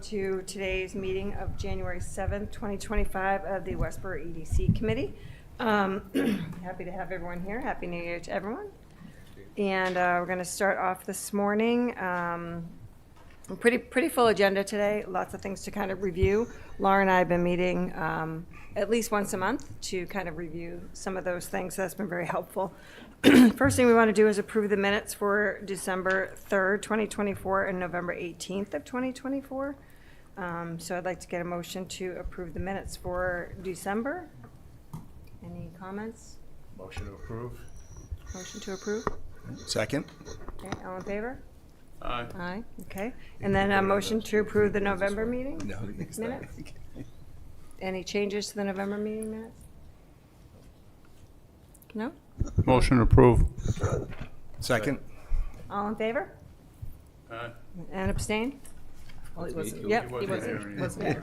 to today's meeting of January 7th, 2025 of the Westborough EDC Committee. Happy to have everyone here. Happy New Year to everyone. And we're going to start off this morning. Pretty full agenda today. Lots of things to kind of review. Laura and I have been meeting at least once a month to kind of review some of those things. So that's been very helpful. First thing we want to do is approve the minutes for December 3rd, 2024 and November 18th of 2024. So I'd like to get a motion to approve the minutes for December. Any comments? Motion to approve. Motion to approve. Second. Okay, all in favor? Aye. Aye, okay. And then a motion to approve the November meeting No, next time. minutes? Any changes to the November meeting minutes? No? Motion approved. Second. All in favor? Aye. And abstain? Well, he wasn't. Yep. He wasn't there.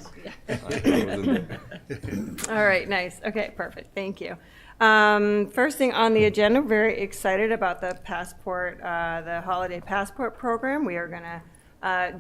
All right, nice. Okay, perfect. Thank you. First thing on the agenda, very excited about the passport, the holiday passport program. We are going to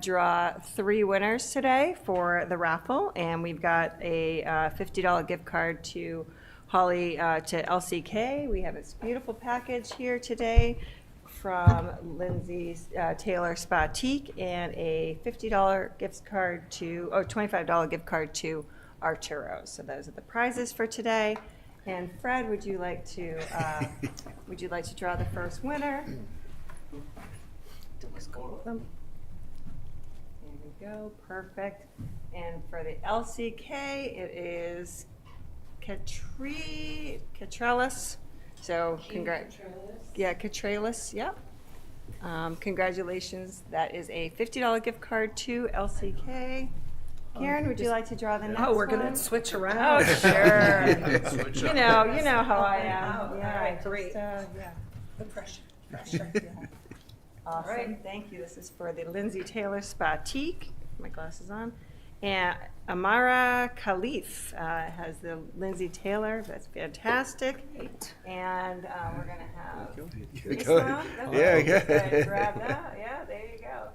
draw 3 winners today for the raffle, and we've got a $50 gift card to Holly to LCK. We have this beautiful package here today from Lindsay Taylor Spatique, and a $50 gift card to, $25 gift card to Arturo's. So those are the prizes for today. And Fred, would you like to draw the first winner? There we go, perfect. And for the LCK, it is Catrellis. So Catrellis, yep. Congratulations. That is a $50 gift card to LCK. Karen, would you like to draw the next one? Oh, we're going to switch around. Oh, sure. Switch You up. know how I am. Oh, Yeah, all right, just, great. yeah. The pressure. Awesome. right. Thank you. This is for the Lindsay Taylor Spatique. My glasses on. And Amara Khalif has the Lindsay Taylor. That's fantastic. And we're going to have this Go. one. Yeah, Okay. good. Grab that. Yeah, there you go.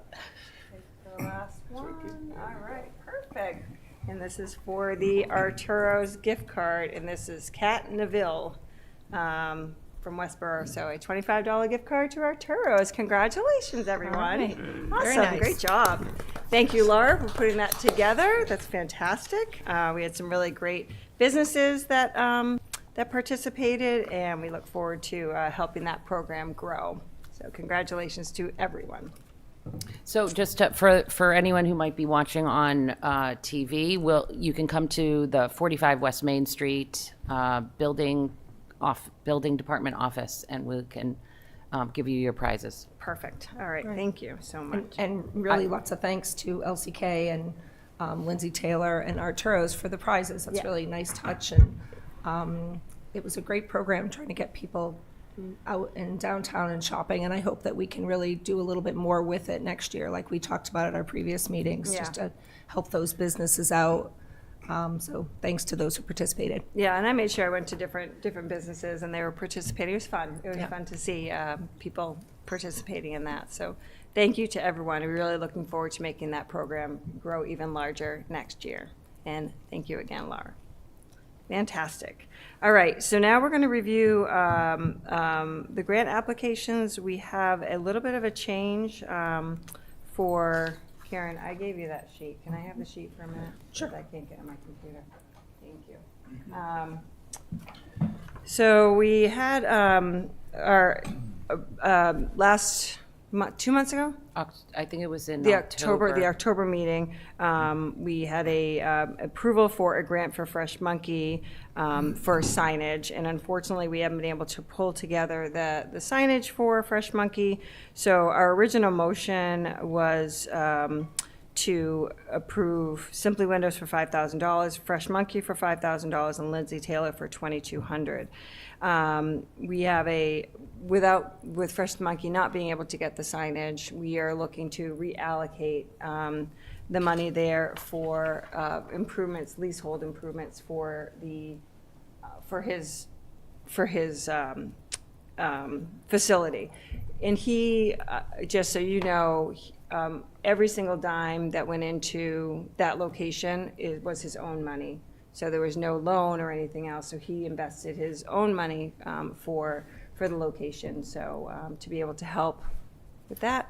Take the last one. All right, perfect. And this is for the Arturo's gift card, and this is Kat Neville from Westborough. So a $25 gift card to Arturo's. Congratulations, everyone. right. Awesome, Very nice. great job. Thank you, Laura, for putting that together. That's fantastic. We had some really great businesses that that participated, and we look forward to helping that program grow. So congratulations to everyone. So just for anyone who might be watching on TV, you can come to the 45 West Main Street building department office, and we can give you your prizes. Perfect. All right. Thank you so much. And really lots of thanks to LCK and Lindsay Taylor and Arturo's for the prizes. That's Yeah. really a nice touch. And it was a great program trying to get people out in downtown and shopping. And I hope that we can really do a little bit more with it next year, like we talked about at our previous meetings, Yeah. just to help those businesses out. So thanks to those who participated. Yeah, and I made sure I went to different businesses, and they were participating. It was fun. It was Yeah. fun to see people participating in that. So thank you to everyone. We're really looking forward to making that program grow even larger next year. And thank you again, Laura. Fantastic. All right, so now we're going to review the grant applications. We have a little bit of a change for, Karen, I gave you that sheet. Can I have the sheet for a minute? Sure. I can't get it on my computer. Thank you. So we had our last 2 months ago, I think it was in the October. October meeting, we had a approval for a grant for Fresh Monkey for signage, and unfortunately, we haven't been able to pull together the signage for Fresh Monkey. So our original motion was to approve Simply Windows for $5,000, Fresh Monkey for $5,000, and Lindsay Taylor for $2,200. We have with Fresh Monkey not being able to get the signage, we are looking to reallocate the money there for improvements, leasehold improvements for his facility. And he, just so you know, every single dime that went into that location was his own money. So there was no loan or anything else, so he invested his own money for the location. So to be able to help with that,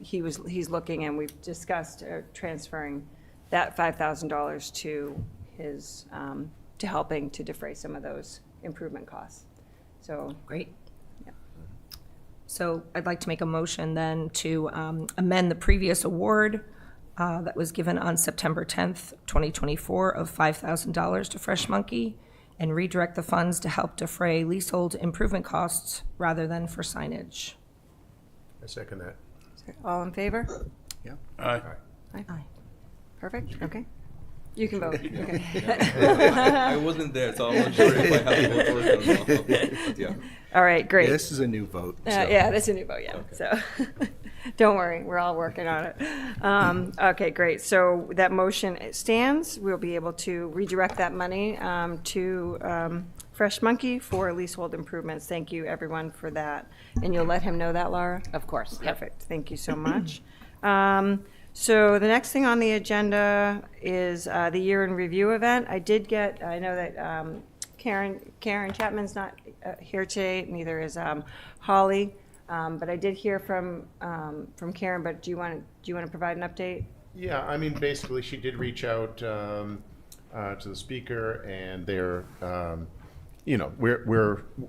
he's looking, and we've discussed transferring that $5,000 to his, to helping to defray some of those improvement costs. So, Great. yeah. So I'd like to make a motion then to amend the previous award that was given on September 10th, 2024 of $5,000 to Fresh Monkey, and redirect the funds to help defray leasehold improvement costs rather than for signage. I second that. All in favor? Aye. Aye. Perfect, okay. You can vote. Okay. I wasn't there, so I'm not sure if I have to vote for it or not. But yeah. All right, great. Yeah, this is a new vote. so- Yeah, that's a new vote, yeah. So, don't worry, we're all working on it. Okay, great. So that motion stands. We'll be able to redirect that money to Fresh Monkey for leasehold improvements. Thank you, everyone, for that. And you'll let him know that, Laura? Of course. Yep. Perfect. Thank you so much. So the next thing on the agenda is the year in review event. I know that Karen Chapman's not here today, neither is Holly. But I did hear from Karen, but do you want to provide an update? Yeah, I mean, basically, she did reach out to the speaker, and they're,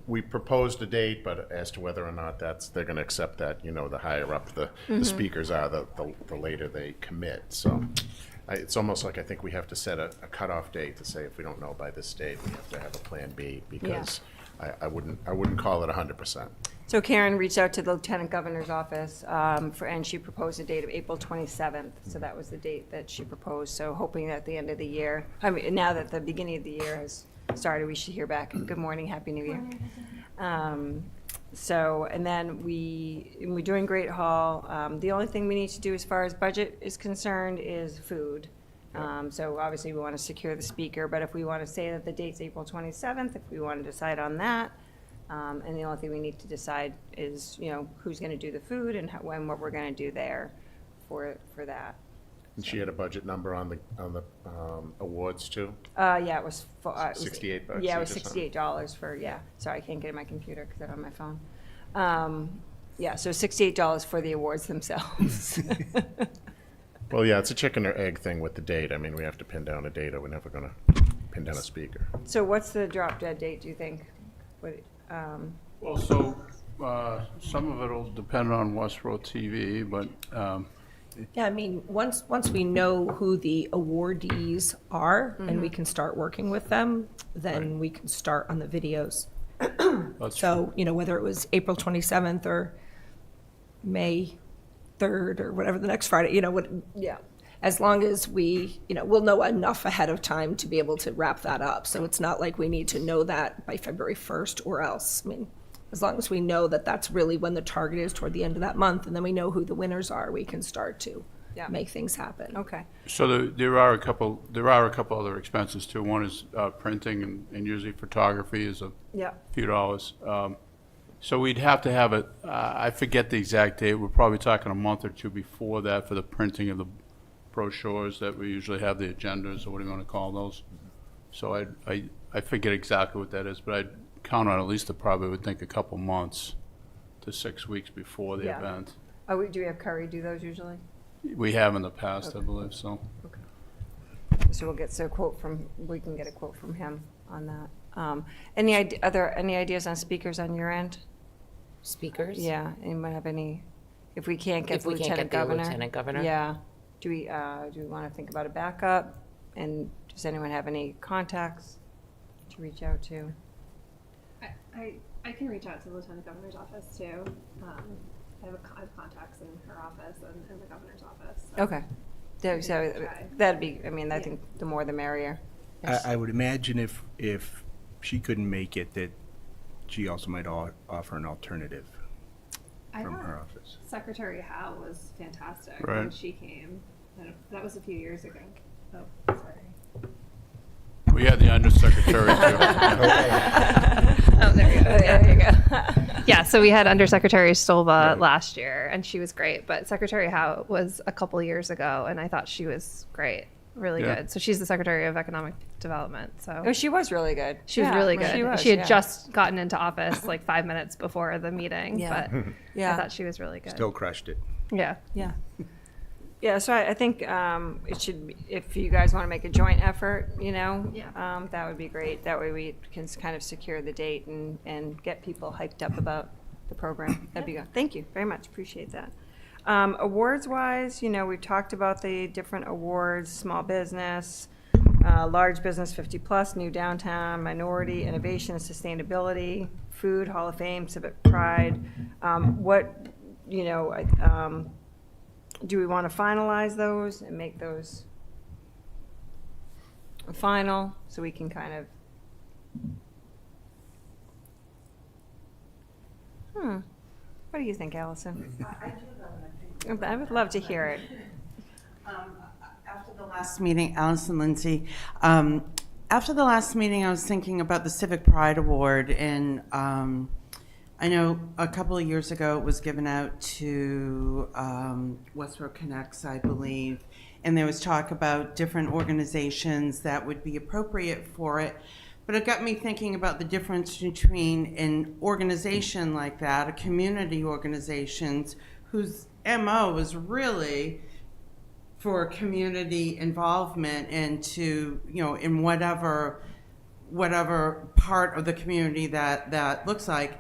we proposed a date, but as to whether or not they're going to accept that, the higher up the speakers are, the later they commit. So it's almost like I think we have to set a cutoff date to say if we don't know by this date, we have to have a plan B, because I wouldn't call it 100%. So Karen reached out to the Lieutenant Governor's office, and she proposed a date of April 27th. So that was the date that she proposed. So hoping that at the end of the year, now that the beginning of the year has started, we should hear back. Good morning, Happy New Year. So, and then we're doing Great Hall. The only thing we need to do as far as budget is concerned is food. So obviously we want to secure the speaker, but if we want to say that the date's April 27th, if we want to decide on that, and the only thing we need to decide is, who's going to do the food and what we're going to do there for that. And she had a budget number on the awards too? Yeah, it was. $68 Yeah, it was each or something? $68 for, Sorry, I can't get it on my computer because I'm on my phone. Yeah, so $68 for the awards themselves. Well, yeah, it's a chicken or egg thing with the date. I mean, we have to pin down a date, or we're never going to pin down a speaker. So what's the drop dead date, do you think? Well, so some of it will depend on Westborough TV, but Yeah, I mean, once we know who the awardees are and we can start working with them, then we can start on the videos. that's So, whether it was April 27th or May 3rd or whatever the next Friday, Yeah. as long as we'll know enough ahead of time to be able to wrap that up. So it's not like we need to know that by February 1st or else. I mean, as long as we know that that's really when the target is toward the end of that month, and then we know who the winners are, we can start to make things happen. Okay. So there are a couple other expenses too. One is printing, and usually photography is a Yeah. few dollars. So we'd have to have it, I forget the exact date, we're probably talking a month or two before that for the printing of the brochures that we usually have, the agendas, or what do you want to call those. So I forget exactly what that is, but I'd count on at least probably would think a couple months to 6 weeks before the Yeah. event. Do we have Curry do those usually? We have in the past, I believe, so. So we can get a quote from him on that. Are there any ideas on speakers on your end? Speakers? Yeah, anyone have any, if we can't get If the we can't Lieutenant get the Governor? Lieutenant Governor? Yeah. Do we want to think about a backup? And does anyone have any contacts to reach out to? I can reach out to the Lieutenant Governor's office too. I have contacts in her office and in the governor's office. So. Okay. So Try. that'd be, I think the more the merrier. I would imagine if she couldn't make it, that she also might offer an alternative I from thought her office. Secretary Howe was fantastic Right. when she came. That was a few years ago. Oh, sorry. We had the undersecretary too. Oh, there you go. There you go. Yeah, so we had Undersecretary Stolba last year, and she was great. But Secretary Howe was a couple years ago, and I thought she was great, really Yeah. good. So she's the Secretary of Economic Development. So Oh, she was really good. she was Yeah, really good. She was, She had yeah. just gotten into office like 5 minutes before the meeting, Yeah. but Yeah. I thought she was really good. Still crushed it. Yeah. Yeah. Yeah, so I think it should, be, if you guys want to make a joint effort, that would be great. That way we can kind of secure the date and get people hyped up about the program. That'd be good. Thank you very much. Appreciate that. Awards-wise, we've talked about the different awards, small business, large business 50+, new downtown, minority, innovation and sustainability, food, Hall of Fame, civic pride. Do we want to finalize those and make those final so we can kind of, what do you think, Allison? I would love to hear it. After the last meeting, Allison Lindsay, after the last meeting, I was thinking about the Civic Pride Award, and I know a couple of years ago it was given out to Westborough Connects, I believe, and there was talk about different organizations that would be appropriate for it. But it got me thinking about the difference between an organization like that, a community organizations whose MO is really for community involvement and to, in whatever part of the community that looks like,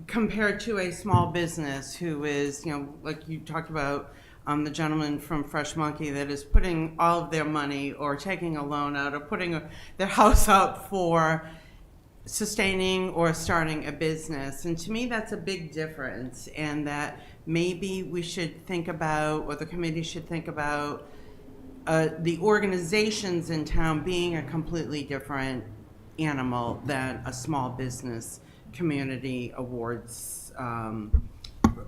compared to a small business who is, like you talked about, the gentleman from Fresh Monkey that is putting all of their money or taking a loan out or putting their house up for sustaining or starting a business. And to me, that's a big difference, and that maybe we should think about, or the committee should think about, the organizations in town being a completely different animal than a small business community awards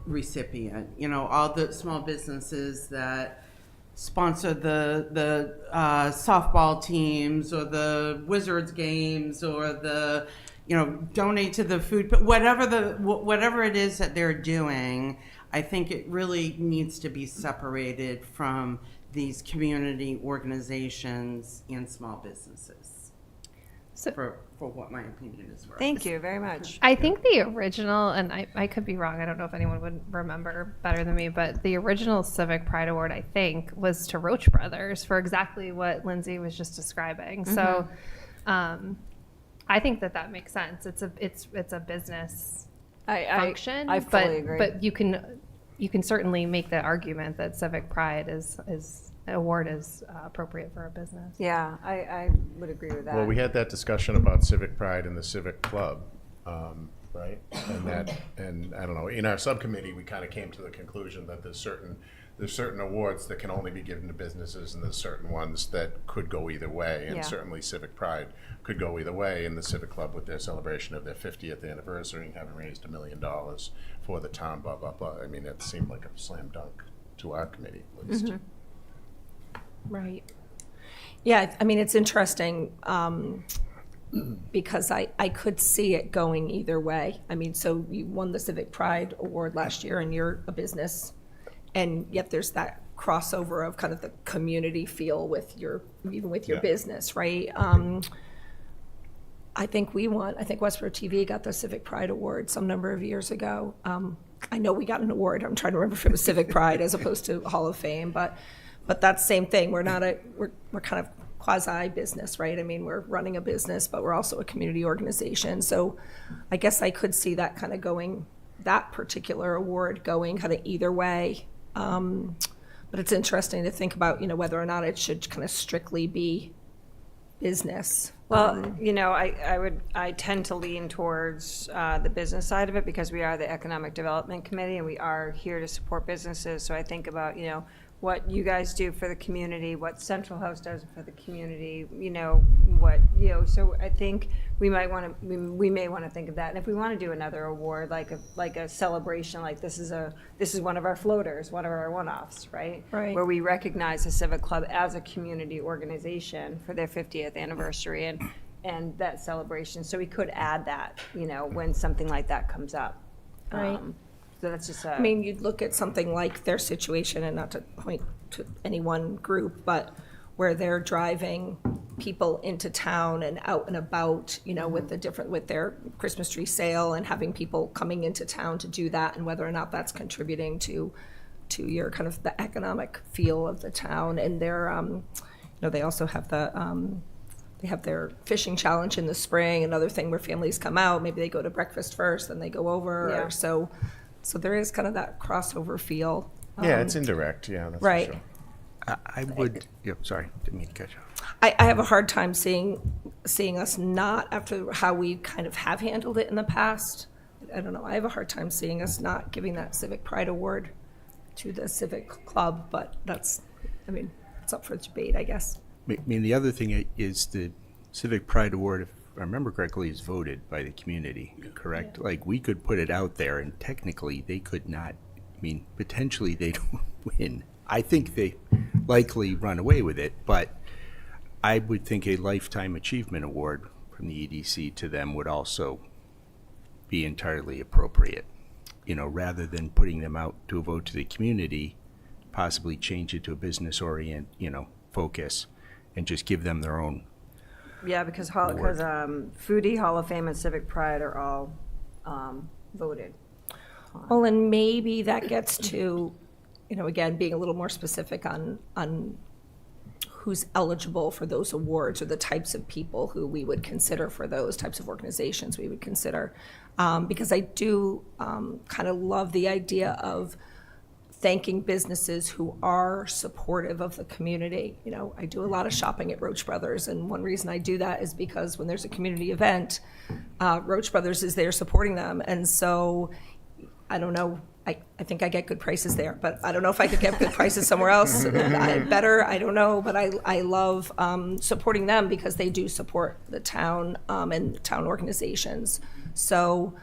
recipient. All the small businesses that sponsor the softball teams or the Wizards games or the donate to the food, but whatever it is that they're doing, I think it really needs to be separated from these community organizations and small businesses. So- for what my opinion is worth. Thank you very much. I think the original, and I could be wrong, I don't know if anyone would remember better than me, but the original Civic Pride Award, I think, was to Roach Brothers for exactly what Lindsay was just describing. So I think that makes sense. It's a business function. I fully agree. But you can certainly make the argument that Civic Pride award is appropriate for a business. Yeah, I would agree with that. Well, we had that discussion about civic pride in the civic club, right? And I don't know, in our subcommittee, we kind of came to the conclusion that there's certain awards that can only be given to businesses, and there's certain ones that could go either way. And Yeah. certainly civic pride could go either way. And the civic club, with their celebration of their 50th anniversary and having raised $1 million for the town, blah, blah, blah. I mean, it seemed like a slam dunk to our committee, at least. Right. Yeah, I mean, it's interesting because I could see it going either way. I mean, so you won the Civic Pride Award last year and you're a business, and yet there's that crossover of kind of the community feel with your Yeah. business, right? I think Westborough TV got the Civic Pride Award some number of years ago. I know we got an award. I'm trying to remember if it was Civic Pride as opposed to Hall of Fame, but that's the same thing. We're kind of quasi business, right? I mean, we're running a business, but we're also a community organization. So I guess I could see that kind of going, that particular award going kind of either way. But it's interesting to think about, whether or not it should kind of strictly be business. Well, I tend to lean towards the business side of it because we are the Economic Development Committee and we are here to support businesses. So I think about, what you guys do for the community, what Central House does for the community, so I think we may want to think of that. And if we want to do another award, like a celebration, like this is one of our floaters, one of our one-offs, right? Right. Where we recognize the Civic Club as a community organization for their 50th anniversary and that celebration. So we could add that, when something like that comes up. Right. So that's just I mean, you'd look at something like their situation, and not to point to any one group, but where they're driving people into town and out and about, with their Christmas tree sale, and having people coming into town to do that, and whether or not that's contributing to your kind of the economic feel of the town. And their, they also have they have their fishing challenge in the spring, another thing where families come out, maybe they go to breakfast first, then they go over. Yeah. So there is kind of that crossover feel. Yeah, it's indirect, yeah, that's for Right. sure. I would, sorry, didn't mean to cut you off. I have a hard time seeing us not, after how we kind of have handled it in the past. I don't know, I have a hard time seeing us not giving that Civic Pride Award to the Civic Club, but it's up for debate, I guess. I mean, the other thing is the Civic Pride Award, if I remember correctly, is voted by the community, correct? Like, we could put it out there, and technically, they could not, potentially they don't win. I think they likely run away with it, but I would think a Lifetime Achievement Award from the EDC to them would also be entirely appropriate. Rather than putting them out to a vote to the community, possibly change it to a business focus, and just give them their own. Yeah, because Foodie, Hall of Fame, and Civic Pride are all voted. Well, and maybe that gets to, again, being a little more specific on who's eligible for those awards, or the types of people who we would consider for those types of organizations we would consider. Because I do kind of love the idea of thanking businesses who are supportive of the community. I do a lot of shopping at Roach Brothers, and one reason I do that is because when there's a community event, Roach Brothers is there supporting them. And so, I don't know, I think I get good prices there, but I don't know if I could get good prices somewhere else. I don't know, but I love supporting them because they do support the town and town organizations. So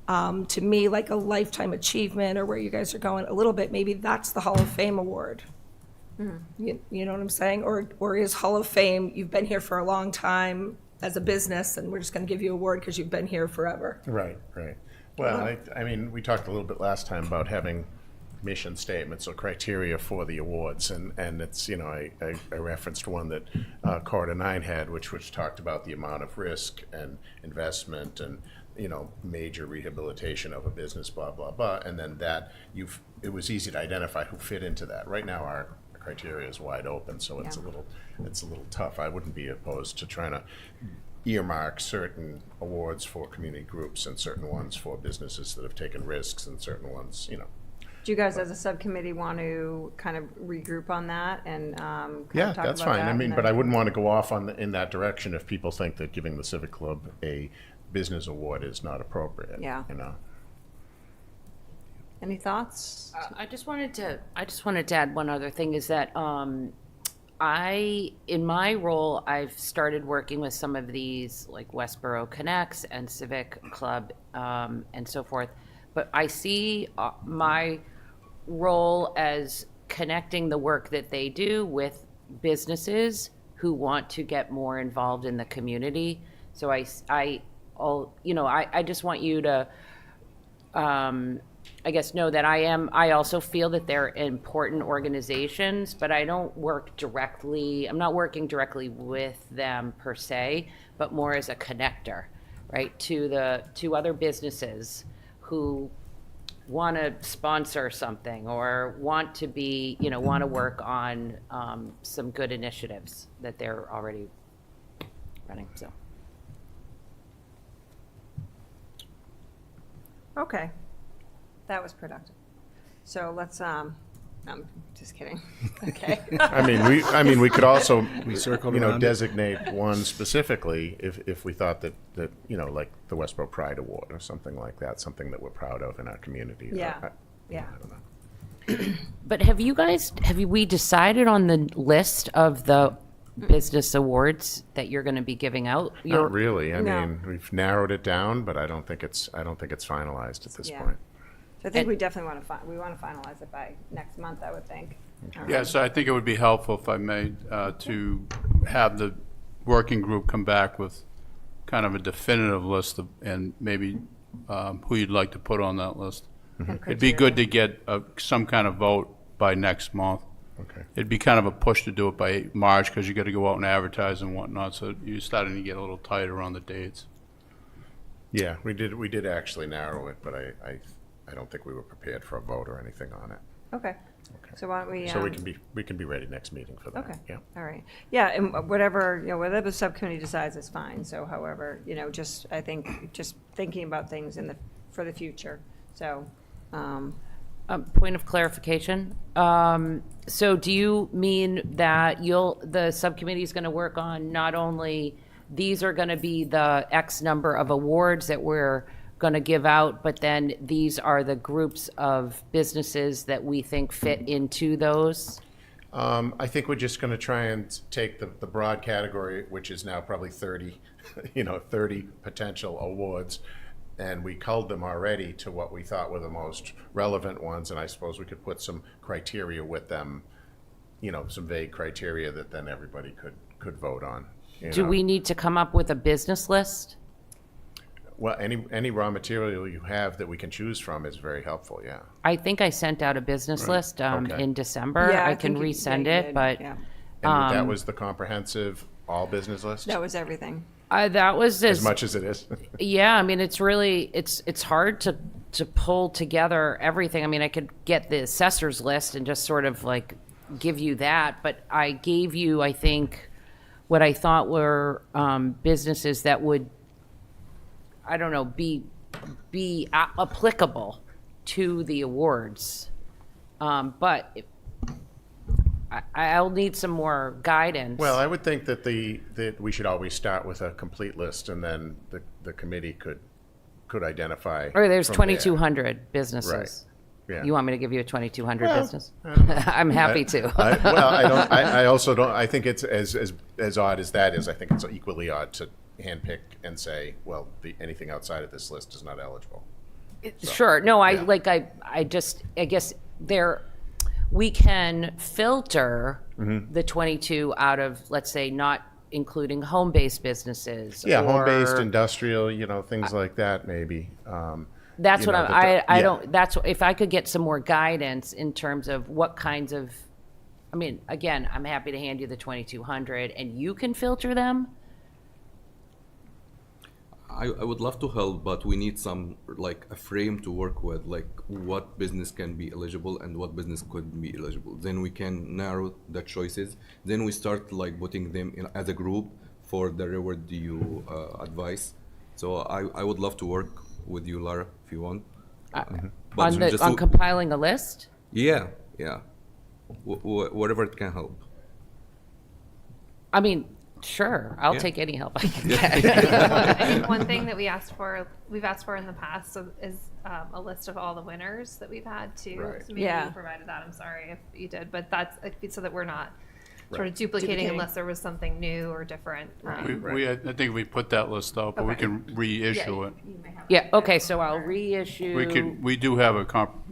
to me, like a Lifetime Achievement, or where you guys are going a little bit, maybe that's the Hall of Fame award. You know what I'm saying? Or is Hall of Fame, you've been here for a long time as a business, and we're just going to give you an award because you've been here forever. Right. Well, we talked a little bit last time about having mission statements or criteria for the awards, and it's, I referenced one that Corridor 9 had, which talked about the amount of risk and investment and, major rehabilitation of a business, blah, blah, blah, and then it was easy to identify who fit into that. Right now, our criteria is wide open, so it's a little tough. I wouldn't be opposed to trying to earmark certain awards for community groups and certain ones for businesses that have taken risks, and certain ones, Do you guys as a subcommittee want to kind of regroup on that and Yeah, talk that's about fine. that? But I wouldn't want to go off in that direction if people think that giving the Civic Club a business award is not appropriate. Yeah. Any thoughts? I just wanted to add one other thing, is that in my role, I've started working with some of these, like Westborough Connects and Civic Club and so forth. But I see my role as connecting the work that they do with businesses who want to get more involved in the community. So I just want you to, I guess, know that I also feel that they're important organizations, but I'm not working directly with them per se, but more as a connector, right, to other businesses who want to sponsor something or want to work on some good initiatives that they're already running, so. Okay, that was productive. So let's, I'm just kidding. Okay. We could also, circled around it. designate one specifically if we thought that, like the Westborough Pride Award or something like that, something that we're proud of in our community. Yeah. I don't know. But have we decided on the list of the business awards that you're going to be giving out? Not really. No. We've narrowed it down, but I don't think it's finalized at this Yeah. point. So I think we definitely want to finalize it by next month, I would think. Yeah, so I think it would be helpful, if I may, to have the working group come back with kind of a definitive list and maybe who you'd like to put on that list. It'd be good to get some kind of vote by next month. Okay. It'd be kind of a push to do it by March, because you got to go out and advertise and whatnot, so you're starting to get a little tighter on the dates. Yeah, we did actually narrow it, but I don't think we were prepared for a vote or anything on it. Okay. So why don't we? So we can be ready next meeting for that. Okay. Yeah. All right. Yeah, and whatever, whatever the subcommittee decides is fine. So however, just, I think, just thinking about things for the future. So, Point of clarification. So do you mean that the subcommittee is going to work on not only these are going to be the X number of awards that we're going to give out, but then these are the groups of businesses that we think fit into those? I think we're just going to try and take the broad category, which is now probably 30, 30 potential awards, and we culled them already to what we thought were the most relevant ones, and I suppose we could put some criteria with them, some vague criteria that then everybody could vote on. Do we need to come up with a business list? Well, any raw material you have that we can choose from is very helpful, yeah. I think I sent out a business list Okay. in December. yeah, I can think resend you it, did, but yeah. And that was the comprehensive all business list? That was everything. that was As much as it is. Yeah, I mean, it's really, it's hard to pull together everything. I mean, I could get the assessor's list and just sort of like give you that, but I gave you, I think, what I thought were businesses that would, I don't know, be applicable to the awards. But I'll need some more guidance. Well, I would think that that we should always start with a complete list, and then the committee could identify. Or there's from there. 2,200 businesses. Right. Yeah. You want me to give you a 2,200 Well, business? I don't know. I'm happy to. I also don't. I think it's as odd as that is. I think it's equally odd to handpick and say, well, anything outside of this list is not eligible. Sure. No, yeah. I guess we can filter Mm-hmm. the 22 out of, let's say, not including home-based businesses. Yeah, home-based, or- industrial, things like that, maybe. That's you what know, I yeah. don't, that's, if I could get some more guidance in terms of what kinds of, I mean, again, I'm happy to hand you the 2,200 and you can filter them. I would love to help, but we need some like a frame to work with, like what business can be eligible and what business couldn't be eligible. Then we can narrow the choices. Then we start like putting them in as a group for the reward due advice. So I would love to work with you, Lara, if you want. But just On to- compiling a list? Yeah. Whatever it can help. I mean, sure, I'll Yeah. take any help I can get. I think one thing that we've asked for in the past is a list of all the winners that we've had too. Right. So maybe Yeah. you provided that. I'm sorry if you did, but that's so that we're not sort Right. of duplicating Duplicating. unless there was something new or different. I think we put that list out, but we Okay. can reissue Yeah, it. you may have Yeah, okay, so I'll reissue. We do have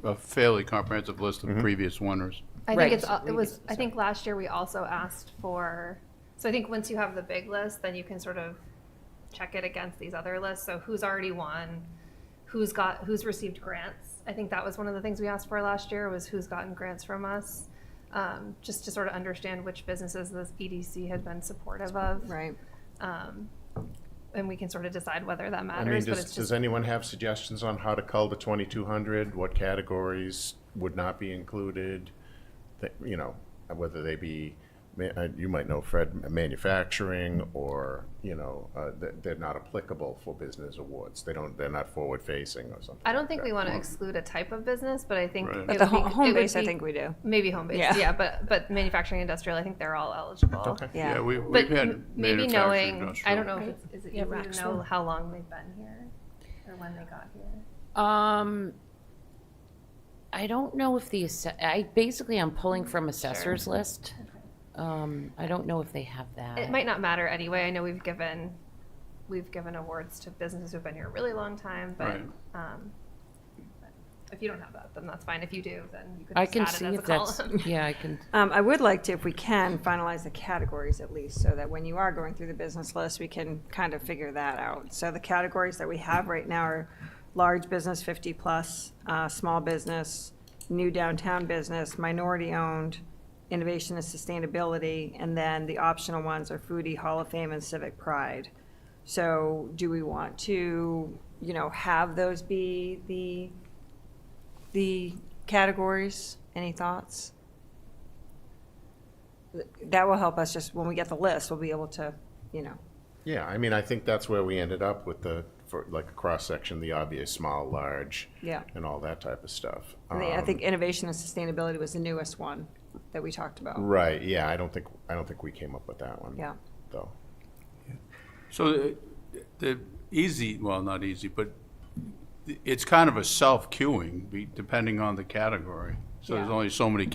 a fairly comprehensive list of previous winners. I Right. think it was. I think last year we also asked for. So I think once you have the big list, then you can sort of check it against these other lists. So who's already won, who's received grants. I think that was one of the things we asked for last year was who's gotten grants from us, just to sort of understand which businesses this EDC had been supportive of. Right. And we can sort of decide whether that I matters. mean, but it's does just anyone have suggestions on how to cull the 2,200? What categories would not be included? Whether they be, you might know, Fred, manufacturing, or they're not applicable for business awards. They're not forward facing or something. I don't like think that. we want to exclude a type of business, but I think Right. it But the would be- home it would base, I be- think we do. maybe home based, Yeah. yeah. But manufacturing, industrial, I think they're all eligible. Okay. Yeah. We've But had maybe manufacturing knowing, industrial. I don't know if is it Yeah, easy to Raxville. know how long they've been here or when they got here. I don't know if I'm pulling from assessor's list. I don't know if they have that. It might not matter anyway. I know we've given awards to businesses who've been here a really long time, but Right. if you don't have that, then that's fine. If you do, then you can I just can add see it as a if that's, column. yeah, I can, I would like to, if we can, finalize the categories at least, so that when you are going through the business list, we can kind of figure that out. So the categories that we have right now are large business, 50-plus, small business, new downtown business, minority-owned, innovation and sustainability, and then the optional ones are foodie, Hall of Fame, and civic pride. So do we want to, have those be the categories? Any thoughts? That will help us just, when we get the list, we'll be able to, Yeah, I mean, I think that's where we ended up with for like a cross-section, the obvious, small, large, Yeah. and all that type of stuff. I think innovation and sustainability was the newest one that we talked about. Right, yeah, I don't think we came up with that one. Yeah. Though. So the easy, well, not easy, but it's kind of a self-queuing, depending on the category. So there's Yeah. only so many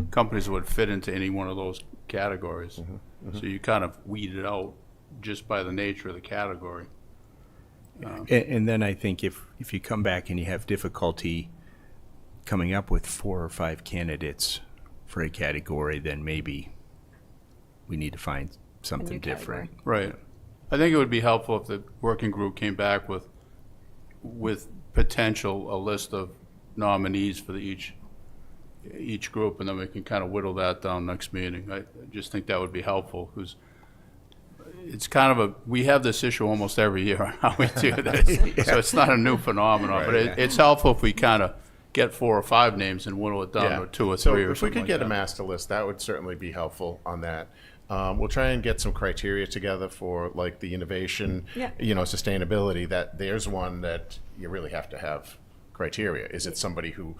companies that would fit into any one of those categories. So you kind of weed it out just by the nature of the category. And then I think if you come back and you have difficulty coming up with 4 or 5 candidates for a category, then maybe we need to find something different. Right. I think it would be helpful if the working group came back with potential, a list of nominees for each group, and then we can kind of whittle that down next meeting. I just think that would be helpful, because it's kind of we have this issue almost every year on how we do this. So it's not a new phenomenon, but it's helpful if we kind of get 4 or 5 names and whittle it down to 2 or 3 So or if we something could like get a that. master list, that would certainly be helpful on that. We'll try and get some criteria together for like the innovation, Yeah. Sustainability, that there's one that you really have to have criteria. Is it somebody who,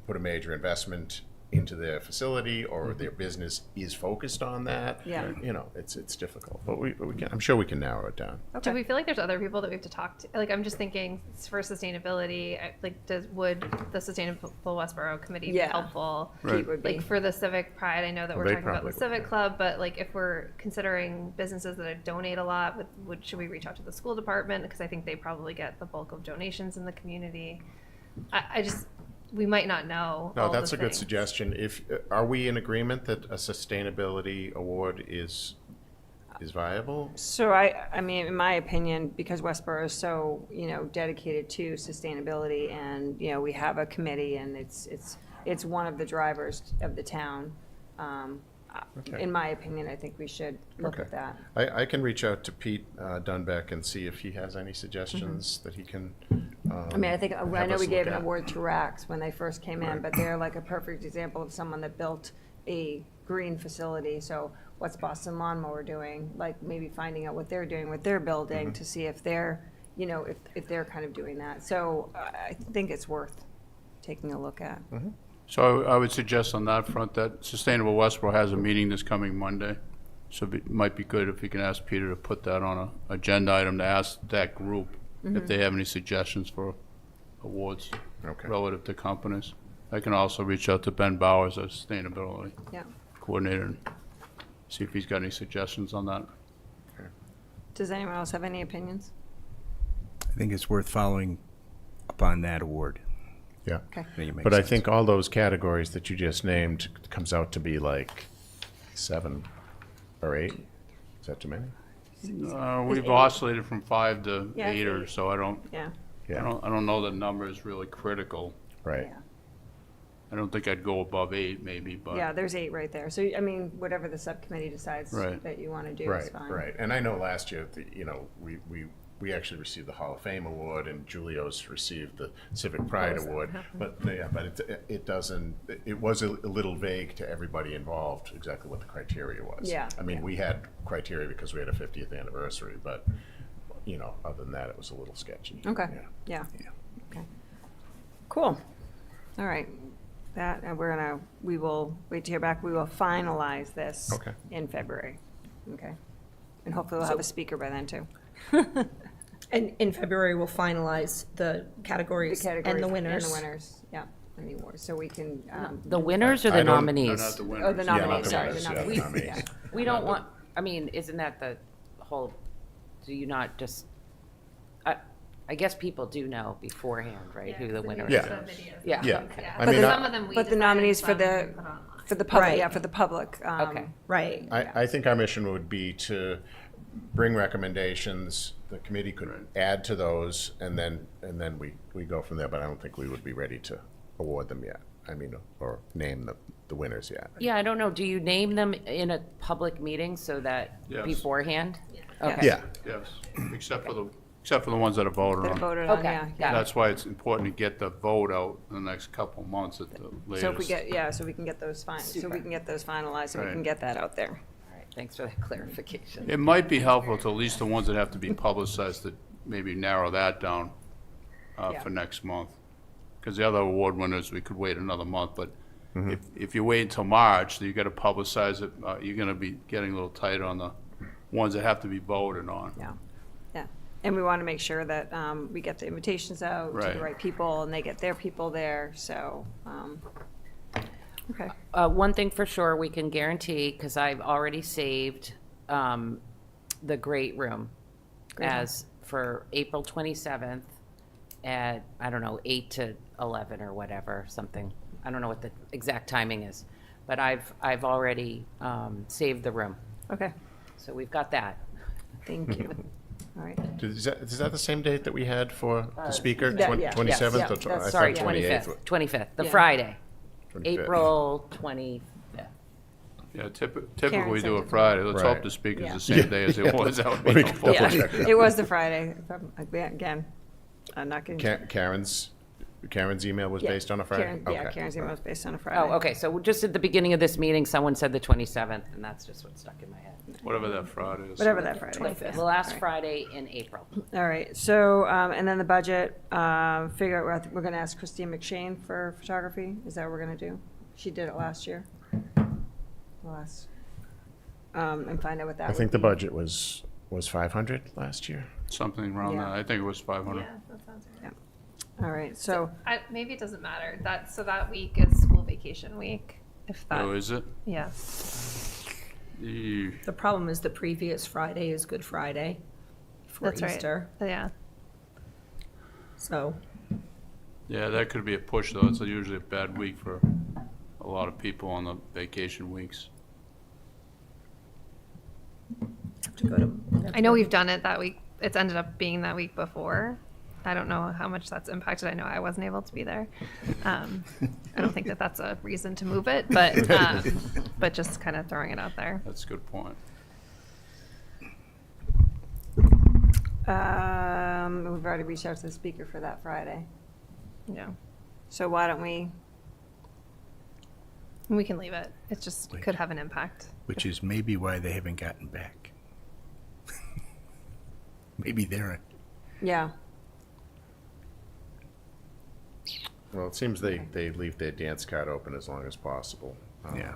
put a major investment into their facility, or their business is focused on that? Yeah. It's difficult, but we can, I'm sure we can narrow it down. Do we feel like there's other people that we have to talk to? Like, I'm just thinking for sustainability, would the Sustainable Westborough Committee be Yeah. helpful? Pete would be. Like for the Civic Pride, I know that we're They talking about probably the would, Civic yeah. Club, but like if we're considering businesses that donate a lot, should we reach out to the school department? Because I think they probably get the bulk of donations in the community. We might not know. No, all that's the a good things. suggestion. Are we in agreement that a sustainability award is viable? So I mean, in my opinion, because Westborough is so, dedicated to sustainability, and, we have a committee, and it's one of the drivers of the town. Okay. In my opinion, I think we should look at that. I can reach out to Pete Dunbeck and see if he has any suggestions that he can. I mean, I know us we gave look an at. award to Rax when they first came in, but they're like a perfect example of someone that built a green facility. So what's Boston Lawnmower doing? Like maybe finding out what they're doing with their building to see if they're, if they're kind of doing that. So I think it's worth taking a look at. So I would suggest on that front that Sustainable Westboro has a meeting this coming Monday. So it might be good if we can ask Peter to put that on an agenda item to ask that group if they have any suggestions for awards Okay. relative to companies. I can also reach out to Ben Bowers, our sustainability Yeah. coordinator, and see if he's got any suggestions on that. Does anyone else have any opinions? I think it's worth following up on that award. Yeah. Okay. I think it makes But I sense. think all those categories that you just named comes out to be like 7 or 8. Is that too many? We've oscillated from 5 to Yeah, 8 or 8. so. I don't Yeah. I don't know that number is really critical. Right. Yeah. I don't think I'd go above 8 maybe, but. Yeah, there's 8 right there. So, I mean, whatever the subcommittee decides Right. that you want to do is Right, fine. right. And I know last year, we actually received the Hall of Fame award, and Julio's received the Civic Pride award. But it doesn't. It was a little vague to everybody involved exactly what the criteria was. Yeah, I mean, yeah. we had criteria because we had a 50th anniversary, but other than that, it was a little sketchy. Okay, yeah. Okay. Cool. All right. That, we will wait to hear back. We will finalize this Okay. in February. Okay. And hopefully we'll have a speaker by then too. And in February, we'll finalize the The categories categories and the winners. And the winners, yeah, and the awards. So we can, the winners or I the don't- No, nominees? not the oh, winners. the not nominees, the sorry, the winners, yeah, the nominees. nominees. Yeah. We don't want, I mean, isn't that the whole, do you not just, I guess people do know beforehand, right, who the winner Yeah. is? Yeah. Yeah. Okay. I But mean, the- Some of them we But the decided, nominees for some we the, put online. for the public, Right. yeah, for the public. Okay. Right. I think our mission would be to bring recommendations, the committee could add to those, and then we go from there, but I don't think we would be ready to award them yet. I mean, or name the winners yet. Yeah, I don't know. Do you name them in a public meeting so that Yes. beforehand? Okay. Yeah, Yes, except for the ones that are voted That are on. voted on, Okay, yeah. got it. That's why it's important to get the vote out in the next couple of months at the So if we latest. get, yeah, so we can get those so we can get those finalized, so we Right. can get that out there. All right, thanks for that clarification. It might be helpful to at least the ones that have to be publicized to maybe narrow that down Yeah. for next month. Because the other award winners, we could wait another month, but if you wait until March, you gotta publicize it, you're gonna be getting a little tight on the ones that have to be voted on. Yeah, yeah. And we want to make sure that we get the invitations out to the Right. right people, and they get their people there, so, okay. One thing for sure we can guarantee, because I've already saved the great room as for April 27th at, I don't know, 8 to 11 or whatever, something. I don't know what the exact timing is, but I've already saved the room. Okay, So we've got that. thank you. All right. is that the same date that we had for the speaker? that- yeah, 27th? yes, or yeah, tw- I thought Sorry, 28th. 25th, the Yeah. Friday, 25th. April 25th. Yeah, typically we do sent a it to Friday. Let's hope Right. the speaker's Yeah. the same day as it was. That would be Let me helpful. double Yeah, check. it was the Friday, again, I'm not getting. Karen's email was Yeah, based on a Friday? Karen- Yeah, Okay. Karen's email was based on a Friday. Oh, okay, so just at the beginning of this meeting, someone said the 27th, and that's just what stuck in my head. Whatever that Friday is. Whatever that Friday is. 25th. The last All right. Friday in April. All right, so, and then the budget, figure out, we're gonna ask Christine McShane for photography, is that what we're gonna do? She did it last year. And find out what that I would think the be. budget was 500 last year? Something around Yeah. that. I think it was 500. Yeah, that sounds right. All right, so, Maybe it doesn't matter. That week is school vacation week. If that, Oh, is it? yeah. Eh, The problem is the previous Friday is Good Friday for That's right. Easter. Yeah. So, Yeah, that could be a push, though. It's usually a bad week for a lot of people on the vacation weeks. have to go to. I know we've done it that week. It's ended up being that week before. I don't know how much that's impacted. I know I wasn't able to be there. I don't think that that's a reason to move it, but just kind of throwing it out there. That's a good point. we've already reached out to the speaker for that Friday. Yeah. So why don't we, We can leave it. It just Wait. could have an impact. Which is maybe why they haven't gotten back. Maybe they're, yeah, Well, it seems they leave their dance card open as long as possible. Yeah.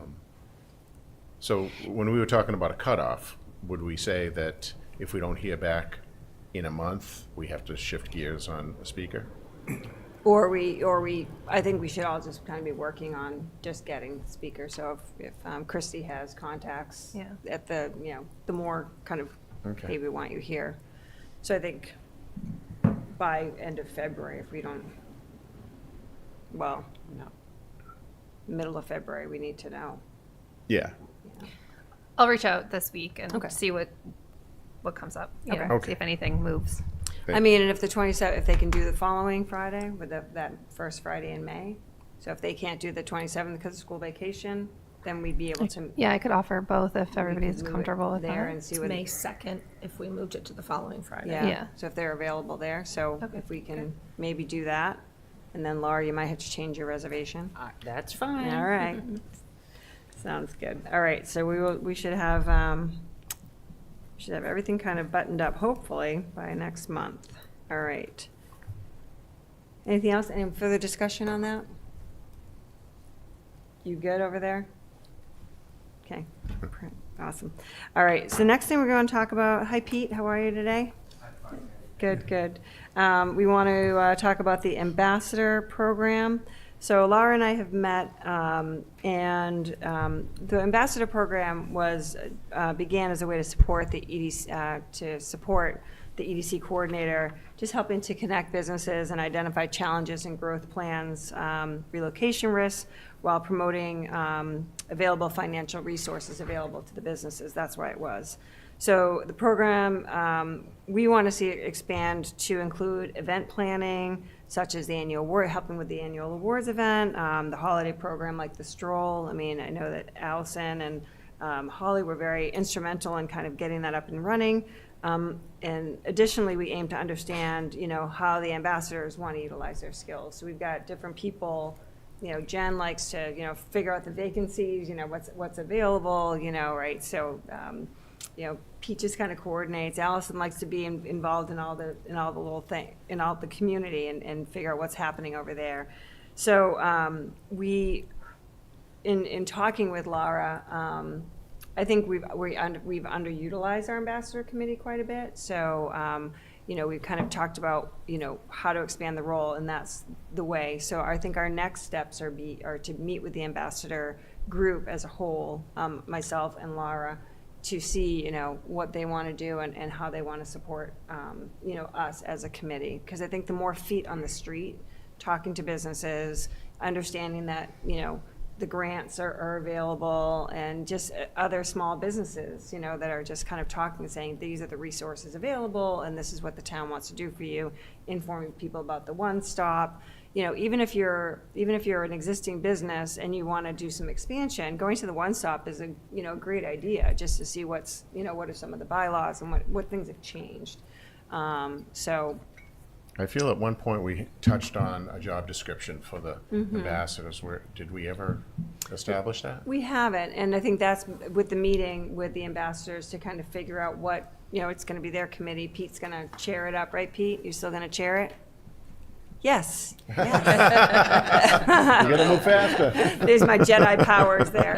So when we were talking about a cutoff, would we say that if we don't hear back in a month, we have to shift gears on a speaker? or we, I think we should all just kind of be working on just getting the speaker. So if Christy has contacts Yeah. at the, the more kind of, Okay. hey, we want you here. So I think by end of February, if we don't, well, no, middle of February, we need to know. Yeah. I'll reach out this week and Okay. see what comes up. You Okay. know, Okay. See if anything moves. I mean, and if the 27th, if they can do the following Friday, with that first Friday in May, so if they can't do the 27th because of school vacation, then we'd be able to. Yeah, I could offer both if we could everybody's move it comfortable with there that. and see It's what. May 2nd if we moved it to the following Friday. Yeah, Yeah. so if they're available there, so Okay, if we can good. maybe do that, and then Laura, you might have to change your reservation. That's fine. All right. Sounds good. All right, so we should have everything kind of buttoned up, hopefully, by next month. All right. Anything else? Any further discussion on that? You good over there? Okay, awesome. All right, so next thing we're going to talk about, hi Pete, how are you today? Good, good. We want to talk about the ambassador program. So Laura and I have met, and the ambassador program was began as a way to support the EDC coordinator, just helping to connect businesses and identify challenges and growth plans, relocation risks, while promoting available financial resources available to the businesses. That's why it was. So the program, we want to see it expand to include event planning, such as the annual award, helping with the annual awards event, the holiday program like the stroll. I mean, I know that Allison and Holly were very instrumental in kind of getting that up and running. And additionally, we aim to understand, how the ambassadors want to utilize their skills. So we've got different people. Jen likes to, figure out the vacancies, what's available, right? So, Pete just kind of coordinates. Allison likes to be involved in all the little thing, in all the community and figure out what's happening over there. So we, in talking with Laura, I think we've underutilized our ambassador committee quite a bit. So we've kind of talked about how to expand the role, and that's the way. So I think our next steps are to meet with the ambassador group as a whole, myself and Laura, to see, what they want to do and how they want to support, us as a committee. Because I think the more feet on the street, talking to businesses, understanding that, the grants are available, and just other small businesses, that are just kind of talking and saying, these are the resources available, and this is what the town wants to do for you, informing people about the one-stop. Even if you're an existing business and you want to do some expansion, going to the one-stop is a great idea, just to see what are some of the bylaws and what things have changed. So I feel at one point we touched on a job description for the ambassadors. Did we ever establish that? we haven't, and I think that's with the meeting with the ambassadors to kind of figure out what, it's going to be their committee. Pete's going to chair it up, right, Pete? You're still going to chair it? Yes. You gotta move faster. There's my Jedi powers there.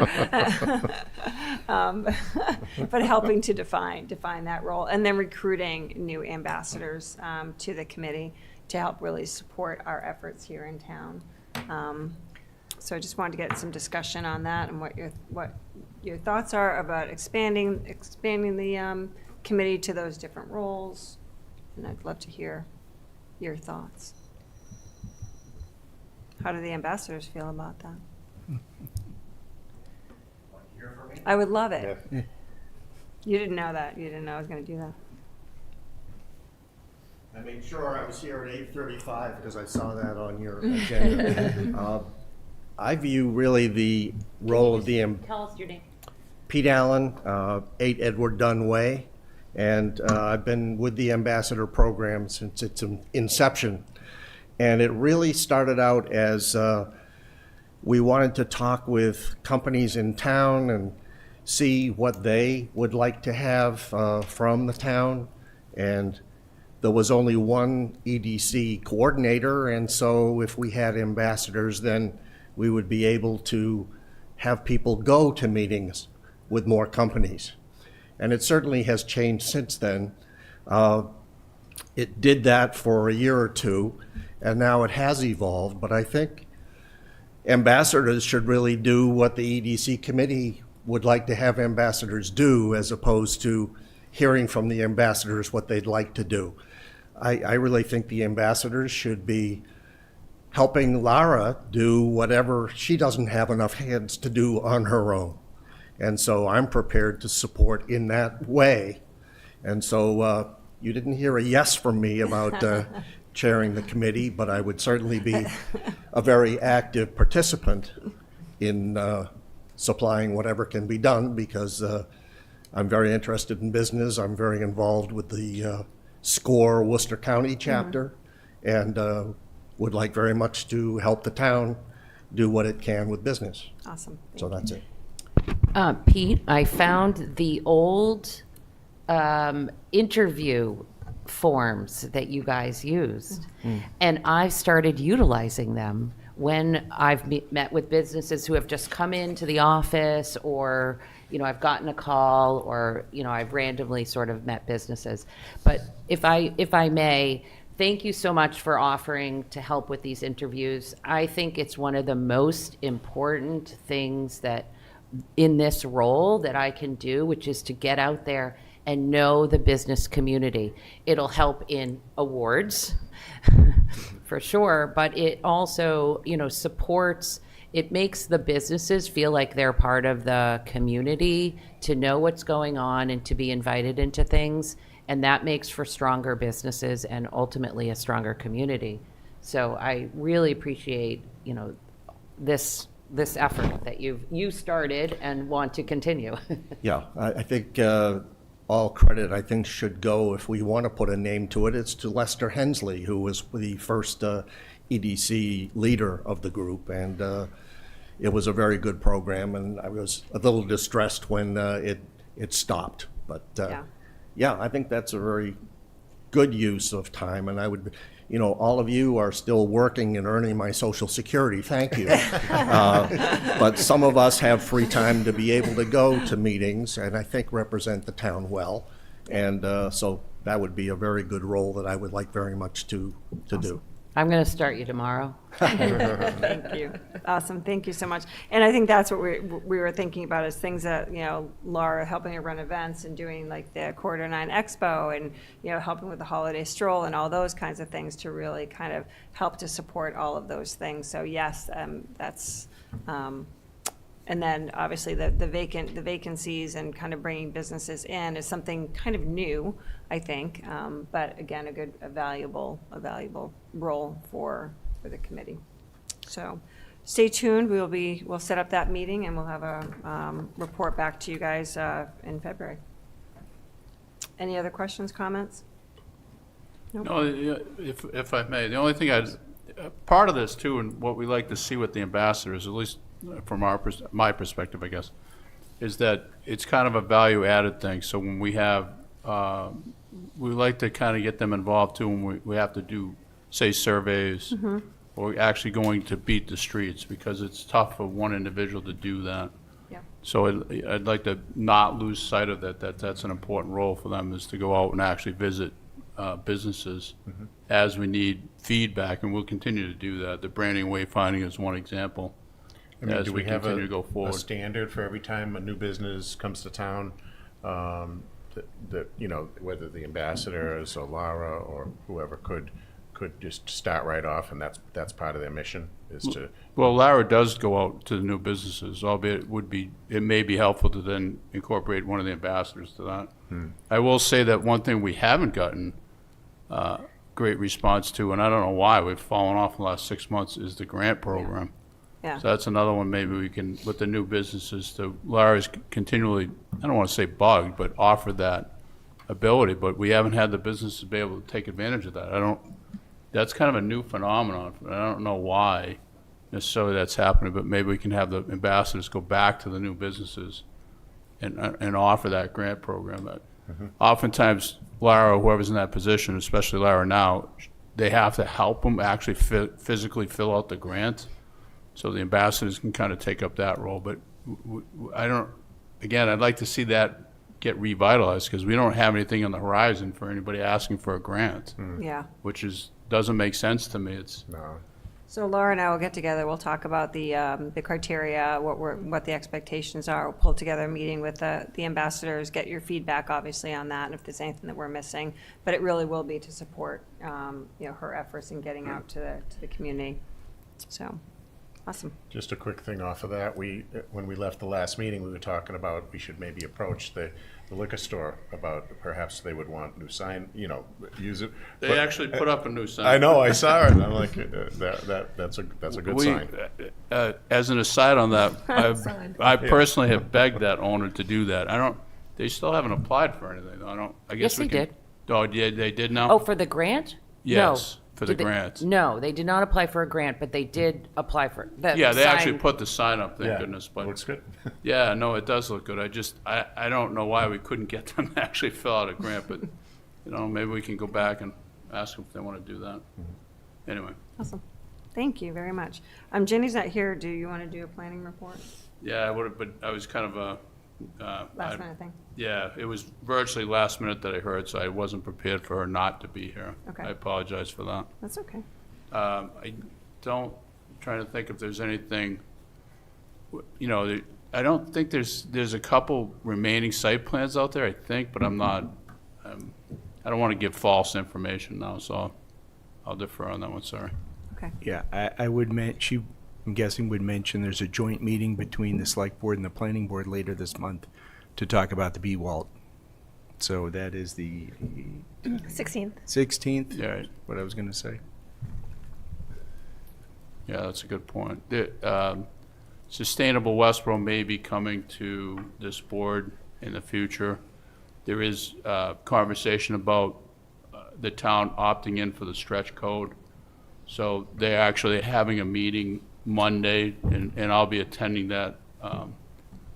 But helping to define that role, and then recruiting new ambassadors to the committee to help really support our efforts here in town. So I just wanted to get some discussion on that and what your thoughts are about expanding the committee to those different roles. And I'd love to hear your thoughts. How do the ambassadors feel about that? I would love it. Yeah. You didn't know that. You didn't know I was going to do that. I made sure I was here at 8:35 because I saw that on your agenda. I view really the role of the Tell us your name. Pete Allen, 8 Edward Dunn Way, and I've been with the ambassador program since its inception. And it really started out as we wanted to talk with companies in town and see what they would like to have from the town. And there was only one EDC coordinator, and so if we had ambassadors, then we would be able to have people go to meetings with more companies. And it certainly has changed since then. It did that for a year or two, and now it has evolved, but I think ambassadors should really do what the EDC committee would like to have ambassadors do, as opposed to hearing from the ambassadors what they'd like to do. I really think the ambassadors should be helping Lara do whatever she doesn't have enough hands to do on her own. And so I'm prepared to support in that way. And so you didn't hear a yes from me about chairing the committee, but I would certainly be a very active participant in supplying whatever can be done, because I'm very interested in business. I'm very involved with the SCORE Worcester County chapter, and would like very much to help the town do what it can with business. Awesome. So that's it. Pete, I found the old interview forms that you guys used, and I've started utilizing them when I've met with businesses who have just come into the office, or I've gotten a call, or I've randomly sort of met businesses. But if I may, thank you so much for offering to help with these interviews. I think it's one of the most important things that in this role that I can do, which is to get out there and know the business community. It'll help in awards for sure, but it also, supports, it makes the businesses feel like they're part of the community, to know what's going on and to be invited into things. And that makes for stronger businesses and ultimately a stronger community. So I really appreciate, this effort that you started and want to continue. Yeah, I think all credit, I think, should go, if we want to put a name to it, it's to Lester Hensley, who was the first EDC leader of the group. And it was a very good program, and I was a little distressed when it stopped. But yeah, I think that's a very good use of time, and I would, all of you are still working and earning my Social Security, thank you. But some of us have free time to be able to go to meetings, and I think represent the town well. And so that would be a very good role that I would like very much to do. I'm going to start you tomorrow. Thank you. Awesome. Thank you so much. And I think that's what we were thinking about, is things that, Laura helping her run events and doing like the Quarter 9 Expo and, helping with the holiday stroll and all those kinds of things to really kind of help to support all of those things. So yes, that's, and then obviously the vacancies and kind of bringing businesses in is something kind of new, I think. But again, a valuable role for the committee. So stay tuned. We'll set up that meeting and we'll have a report back to you guys in February. Any other questions, comments? Nope. No, if I may, the only thing part of this too, and what we like to see with the ambassadors, at least from my perspective, I guess, is that it's kind of a value-added thing. So when we have, we like to kind of get them involved too when we have to do, say, surveys, or actually going to beat the streets, because it's tough for one individual to do that. Yeah. So I'd like to not lose sight of that's an important role for them, is to go out and actually visit businesses as we need feedback, and we'll continue to do that. The branding wayfinding is one example. I mean, as do we have continue to go a forward. standard for every time a new business comes to town? That whether the ambassadors or Lara or whoever could just start right off, and that's part of their mission, is to. Well, Lara does go out to the new businesses, albeit it may be helpful to then incorporate one of the ambassadors to that. I will say that one thing we haven't gotten great response to, and I don't know why we've fallen off in the last 6 months, is the grant program. Yeah. So that's another one maybe we can, with the new businesses, Lara's continually, I don't want to say bugged, but offered that ability, but we haven't had the businesses be able to take advantage of that. That's kind of a new phenomenon. I don't know why necessarily that's happening, but maybe we can have the ambassadors go back to the new businesses and offer that grant program. That oftentimes Lara, or whoever's in that position, especially Lara now, they have to help them actually physically fill out the grant. So the ambassadors can kind of take up that role. But I'd like to see that get revitalized, because we don't have anything on the horizon for anybody asking for a grant, Yeah. which doesn't make sense to me. No. So Laura and I will get together. We'll talk about the criteria, what the expectations are. We'll pull together a meeting with the ambassadors, get your feedback, obviously, on that, and if there's anything that we're missing. But it really will be to support, her efforts in getting out to the community. So, awesome. Just a quick thing off of that, when we left the last meeting, we were talking about we should maybe approach the liquor store about perhaps they would want new sign, use it. They actually put up a new sign. I know, I saw it, and I'm like, that's a good sign. As an aside on that, I personally have begged that owner to do that. They still haven't applied for anything. I guess Yes, they did. Oh, yeah, they did now? Oh, for the grant? Yes, No. for the Did they- grant. No, they did not apply for a grant, but they did apply for the Yeah, they actually sign. put the sign up, thank Yeah, goodness. But looks good. yeah, no, it does look good. I don't know why we couldn't get them to actually fill out a grant, but, maybe we can go back and ask them if they want to do that. Anyway, Awesome. Thank you very much. Jenny's not here. Do you want to do a planning report? yeah, I would have, but I was kind of Last minute thing. Yeah, it was virtually last minute that I heard, so I wasn't prepared for her not to be here. Okay. I apologize for that. That's okay. I don't, I'm trying to think if there's anything, you know, I don't think there's a couple remaining site plans out there, I think, but I'm not, I don't want to give false information now, so I'll defer on that one, sorry. Okay. Yeah, I would I'm guessing would mention there's a joint meeting between the select board and the planning board later this month to talk about the B-Walt. So that is the 16th. 16th? Yeah, right. What I was gonna say. Yeah, that's a good point. Sustainable Westboro may be coming to this board in the future. There is conversation about the town opting in for the stretch code. So they're actually having a meeting Monday, and I'll be attending that.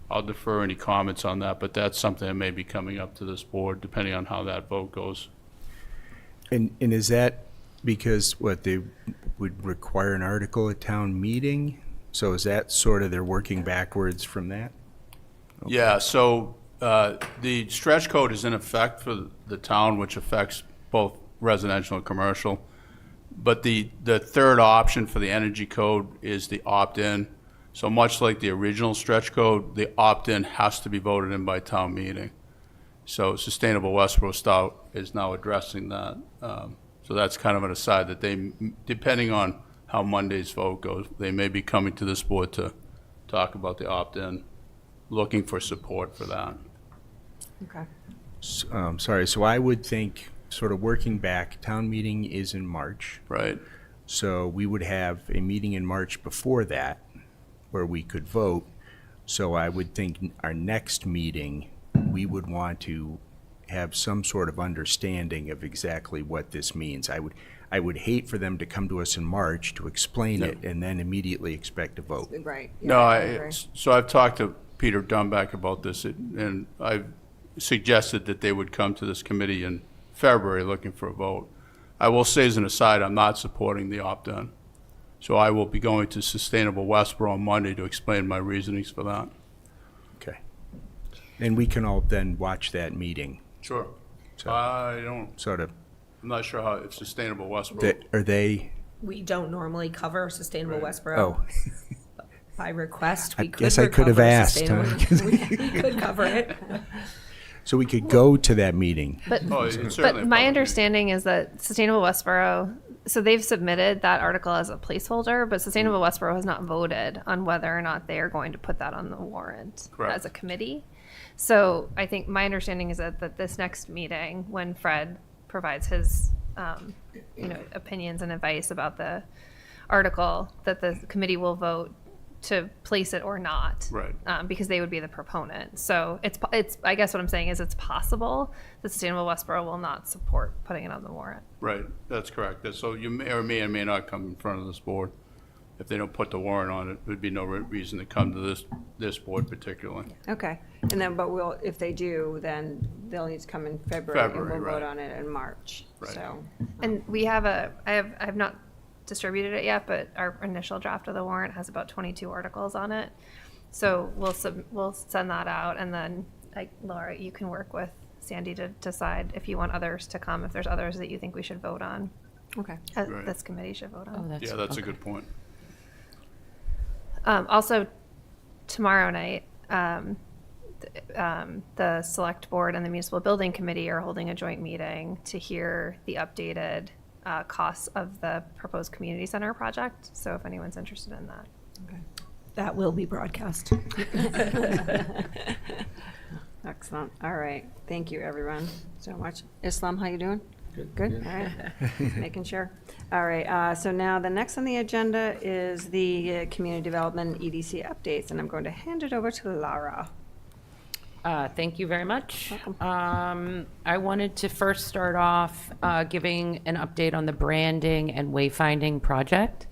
I'll defer any comments on that, but that's something that may be coming up to this board, depending on how that vote goes. And is that because what they would require an article at town meeting? So is that sort of they're working backwards from that? Yeah, so the stretch code is in effect for the town, which affects both residential and commercial. But the third option for the energy code is the opt-in. So much like the original stretch code, the opt-in has to be voted in by town meeting. So Sustainable Westboro is now addressing that. So that's kind of an aside that they, depending on how Monday's vote goes, they may be coming to this board to talk about the opt-in, looking for support for that. Okay. Sorry, so I would think, sort of working back, town meeting is in March. Right. So we would have a meeting in March before that where we could vote. So I would think our next meeting, we would want to have some sort of understanding of exactly what this means. I would hate for them to come to us in March to explain it and then immediately expect a vote. Right. No, Yeah, agree. so I've talked to Peter Dunback about this, and I've suggested that they would come to this committee in February looking for a vote. I will say as an aside, I'm not supporting the opt-in. So I will be going to Sustainable Westboro on Monday to explain my reasonings for that. Okay. And we can all then watch that meeting, Sure. So- I'm sort of. not sure how, if Sustainable Westboro. Are they, We don't normally cover Sustainable Right. Westboro. oh, By request, I we could guess I could have recover asked, huh? Sustainable- We could cover it. so we could go to that meeting. But Oh, it's certainly a But public my meeting. understanding is that Sustainable Westboro, so they've submitted that article as a placeholder, but Sustainable Westboro has not voted on whether or not they are going to put that on the warrant Correct. as a committee. So I think my understanding is that this next meeting, when Fred provides his, opinions and advice about the article, that the committee will vote to place it or not. Right. Because they would be the proponent. So it's, I guess what I'm saying is it's possible that Sustainable Westboro will not support putting it on the warrant. Right, that's correct. So you may or may not come in front of this board. If they don't put the warrant on it, there'd be no reason to come to this board particularly. Okay. And then, but if they do, then they'll need to come in February and February, we'll vote right. on it in March. Right. So, And we have I have not distributed it yet, but our initial draft of the warrant has about 22 articles on it. So we'll send that out, and then Laura, you can work with Sandy to decide if you want others to come, if there's others that you think we should vote on, okay. Right. this committee should vote on. Oh, Yeah, that's a good point. Also, tomorrow night, the select board and the municipal building committee are holding a joint meeting to hear the updated costs of the proposed community center project. So if anyone's interested in that. That will be broadcast. Excellent. All right. Thank you, everyone, so much. Islam, how you doing? Good? All right. Making sure. All right. So now the next on the agenda is the community development EDC updates, and I'm going to hand it over to Lara. Thank you very much. I wanted to first start off giving an update on the branding and wayfinding project.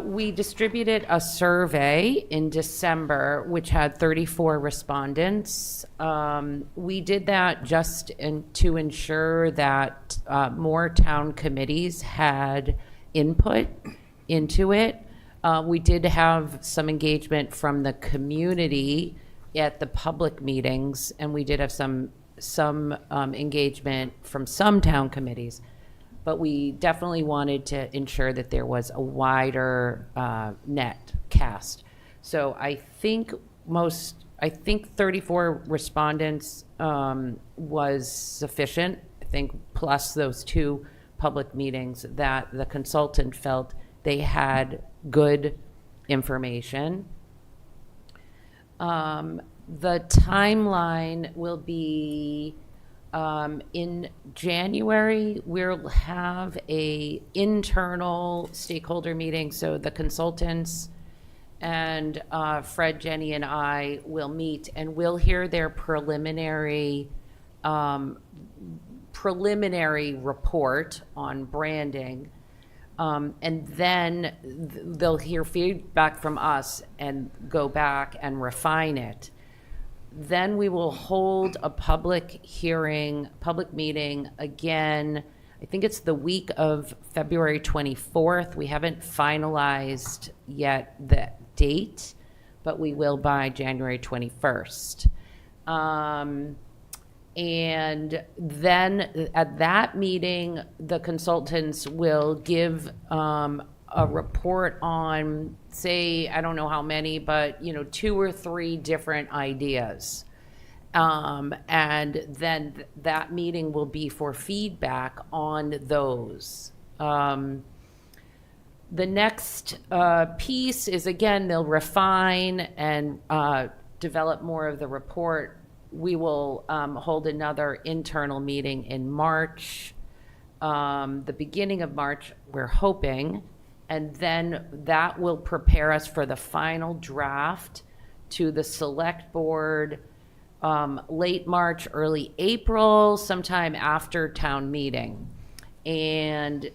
We distributed a survey in December, which had 34 respondents. We did that just to ensure that more town committees had input into it. We did have some engagement from the community at the public meetings, and we did have some engagement from some town committees, but we definitely wanted to ensure that there was a wider net cast. So I think 34 respondents was sufficient. I think plus those 2 public meetings that the consultant felt they had good information. The timeline will be in January. We'll have a internal stakeholder meeting, so the consultants and Fred, Jenny, and I will meet, and we'll hear their preliminary report on branding. And then they'll hear feedback from us and go back and refine it. Then we will hold a public meeting again. I think it's the week of February 24th. We haven't finalized yet the date, but we will by January 21st. And then at that meeting, the consultants will give a report on, say, I don't know how many, but 2 or 3 different ideas. And then that meeting will be for feedback on those. The next piece is, again, they'll refine and develop more of the report. We will hold another internal meeting in March, the beginning of March, we're hoping, and then that will prepare us for the final draft to the select board late March, early April, sometime after town meeting. And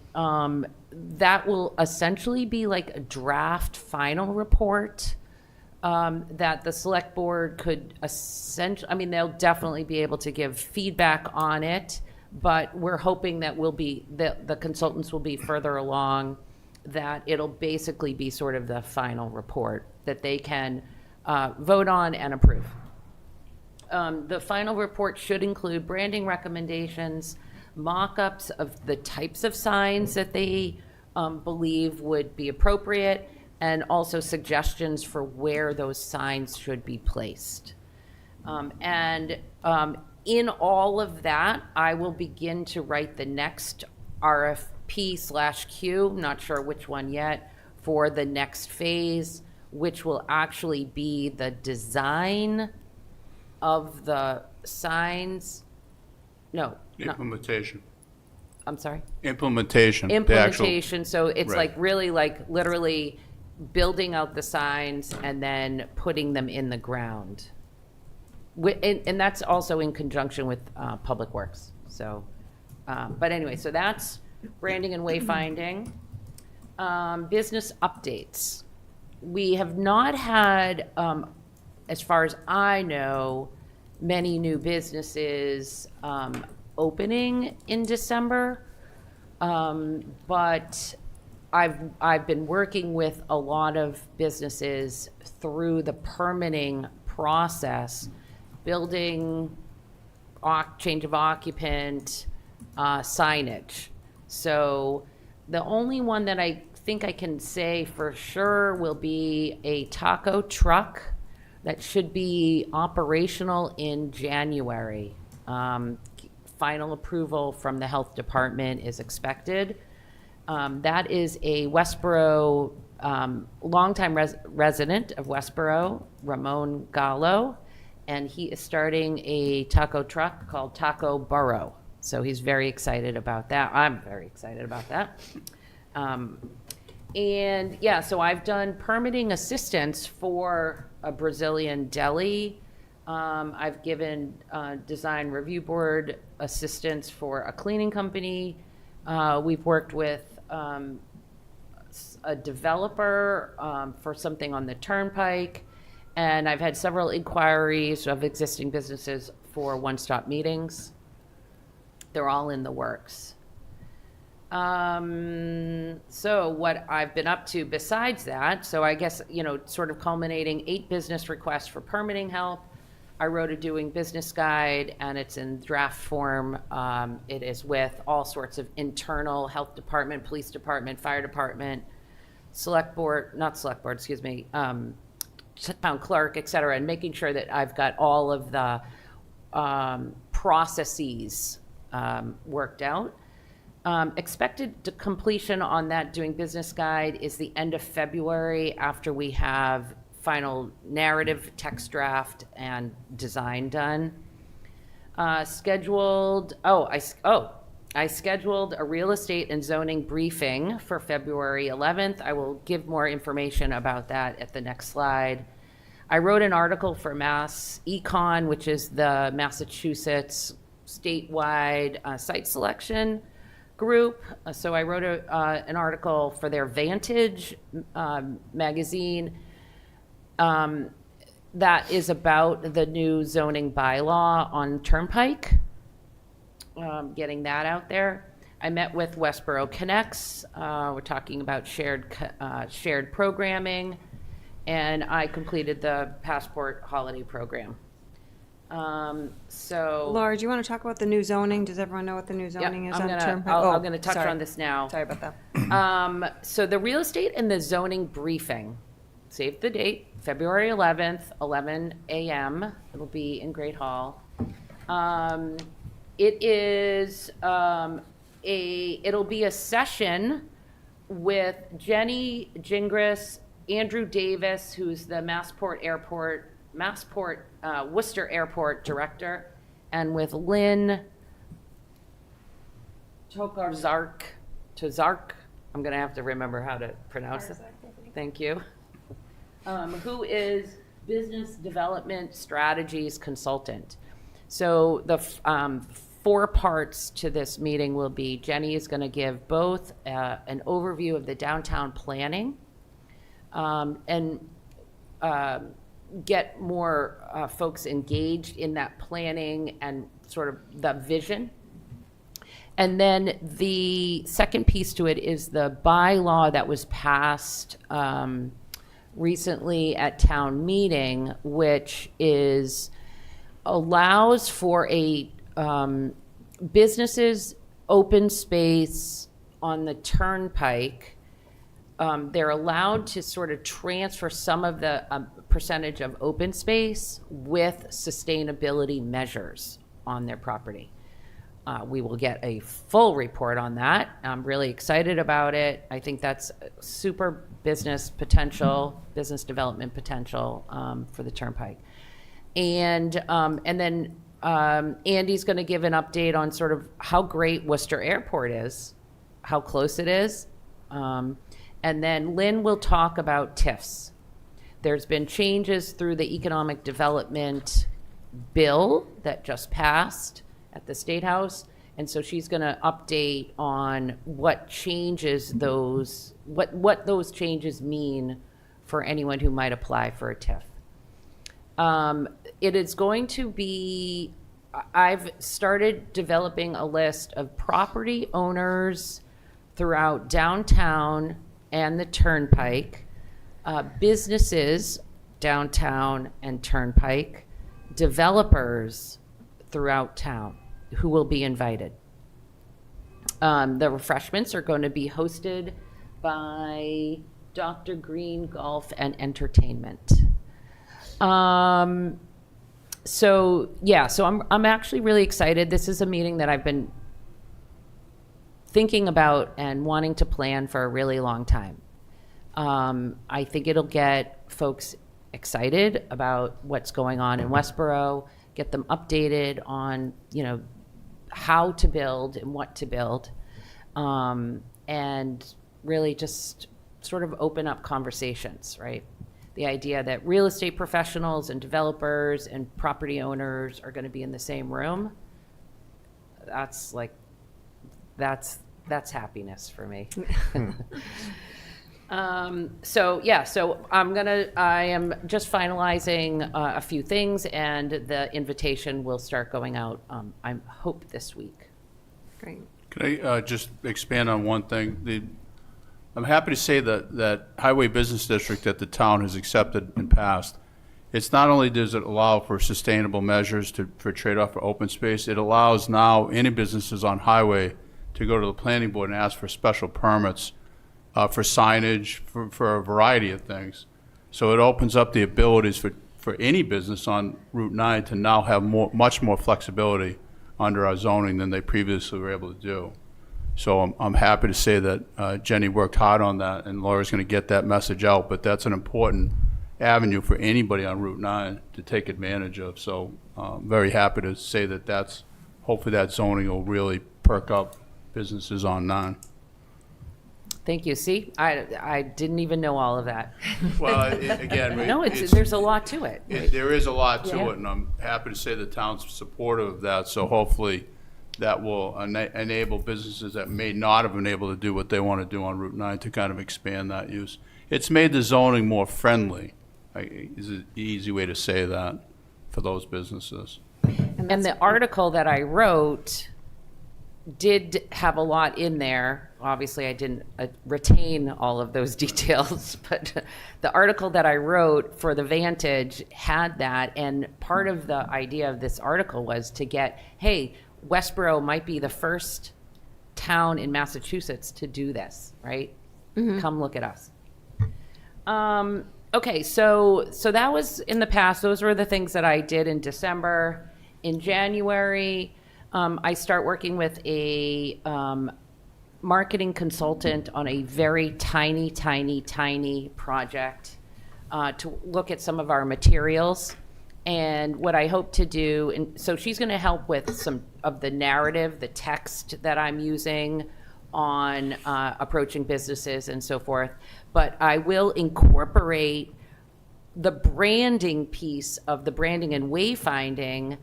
that will essentially be like a draft final report that the select board could essentially, they'll definitely be able to give feedback on it, but we're hoping that the consultants will be further along, that it'll basically be sort of the final report that they can vote on and approve. The final report should include branding recommendations, mock-ups of the types of signs that they believe would be appropriate, and also suggestions for where those signs should be placed. In all of that, I will begin to write the next RFP/Q, not sure which one yet, for the next phase, which will actually be the design of the signs. Implementation. I'm sorry? Implementation. Implementation, so it's Right. like really like literally building out the signs and then putting them in the ground. And that's also in conjunction with Public Works. So, but anyway, so that's branding and wayfinding. Business updates. We have not had, as far as I know, many new businesses opening in December. But I've been working with a lot of businesses through the permitting process, building, change of occupant, signage. So the only one that I think I can say for sure will be a taco truck that should be operational in January. Final approval from the health department is expected. That is a Westborough, longtime resident of Westborough, Ramon Gallo, and he is starting a taco truck called Taco Burrow. So he's very excited about that. I'm very excited about that. And yeah, so I've done permitting assistance for a Brazilian deli. I've given design review board assistance for a cleaning company. We've worked with a developer for something on the turnpike. And I've had several inquiries of existing businesses for one-stop meetings. They're all in the works. So what I've been up to besides that, so I guess, sort of culminating 8 business requests for permitting help, I wrote a doing business guide, and it's in draft form. It is with all sorts of internal health department, police department, fire department, town clerk, et cetera, and making sure that I've got all of the processes worked out. Expected to completion on that doing business guide is the end of February, after we have final narrative, text draft, and design done. I scheduled a real estate and zoning briefing for February 11th. I will give more information about that at the next slide. I wrote an article for Mass Econ, which is the Massachusetts statewide site selection group. So I wrote an article for their Vantage magazine that is about the new zoning bylaw on Turnpike, getting that out there. I met with Westborough Connects. We're talking about shared programming, and I completed the Passport Holiday Program. Laura, do you want to talk about the new zoning? Does everyone know what the new zoning is on Turnpike? I'm going to touch on this now. Sorry about that. So the real estate and the zoning briefing, save the date, February 11th, 11 a.m. It'll be in Great Hall. It is it'll be a session with Jenny Gingras, Andrew Davis, who's the Worcester Airport Director, and with Lynn Tozark. I'm going to have to remember how to pronounce it. Thank you. Who is Business Development Strategies Consultant. So the 4 parts to this meeting will be, Jenny is going to give both an overview of the downtown planning and get more folks engaged in that planning and sort of the vision. And then the second piece to it is the bylaw that was passed recently at town meeting, which allows for a businesses open space on the Turnpike. They're allowed to sort of transfer some of the percentage of open space with sustainability measures on their property. We will get a full report on that. I'm really excited about it. I think that's super business development potential for the Turnpike. And then Andy's going to give an update on sort of how great Worcester Airport is, how close it is. And then Lynn will talk about TIFs. There's been changes through the economic development bill that just passed at the State House. And so she's going to update on what changes what those changes mean for anyone who might apply for a TIF. It is going to be, I've started developing a list of property owners throughout downtown and the Turnpike, businesses downtown and Turnpike, developers throughout town who will be invited. The refreshments are going to be hosted by Dr. Green Golf and Entertainment. So I'm actually really excited. This is a meeting that I've been thinking about and wanting to plan for a really long time. I think it'll get folks excited about what's going on in Westborough, get them updated on, how to build and what to build, and really just sort of open up conversations, right? The idea that real estate professionals and developers and property owners are going to be in the same room, that's happiness for me. So I am just finalizing a few things, and the invitation will start going out, I hope this week. Great. Can I just expand on one thing? I'm happy to say that Highway Business District that the town has accepted and passed it's not only does it allow for sustainable measures for trade-off for open space, it allows now any businesses on highway to go to the planning board and ask for special permits for signage, for a variety of things. So it opens up the abilities for any business on Route 9 to now have much more flexibility under our zoning than they previously were able to do. So I'm happy to say that Jenny worked hard on that, and Laura's going to get that message out, but that's an important avenue for anybody on Route 9 to take advantage of. So very happy to say that hopefully that zoning will really perk up businesses on 9. Thank you. See, I didn't even know all of that. Well, again, No, there's a lot to it. there is a lot to Yeah. it, and I'm happy to say the town's supportive of that. So hopefully that will enable businesses that may not have been able to do what they want to do on Route 9 to kind of expand that use. It's made the zoning more friendly, is the easy way to say that, for those businesses. And the article that I wrote did have a lot in there. Obviously, I didn't retain all of those details, but the article that I wrote for the Vantage had that. And part of the idea of this article was to get, hey, Westborough might be the first town in Massachusetts to do this, right? Come look at us. Okay, so that was in the past. Those were the things that I did in December. In January, I start working with a marketing consultant on a very tiny project to look at some of our materials. And what I hope to do, and so she's going to help with some of the narrative, the text that I'm using on approaching businesses and so forth. But I will incorporate the branding piece of the branding and wayfinding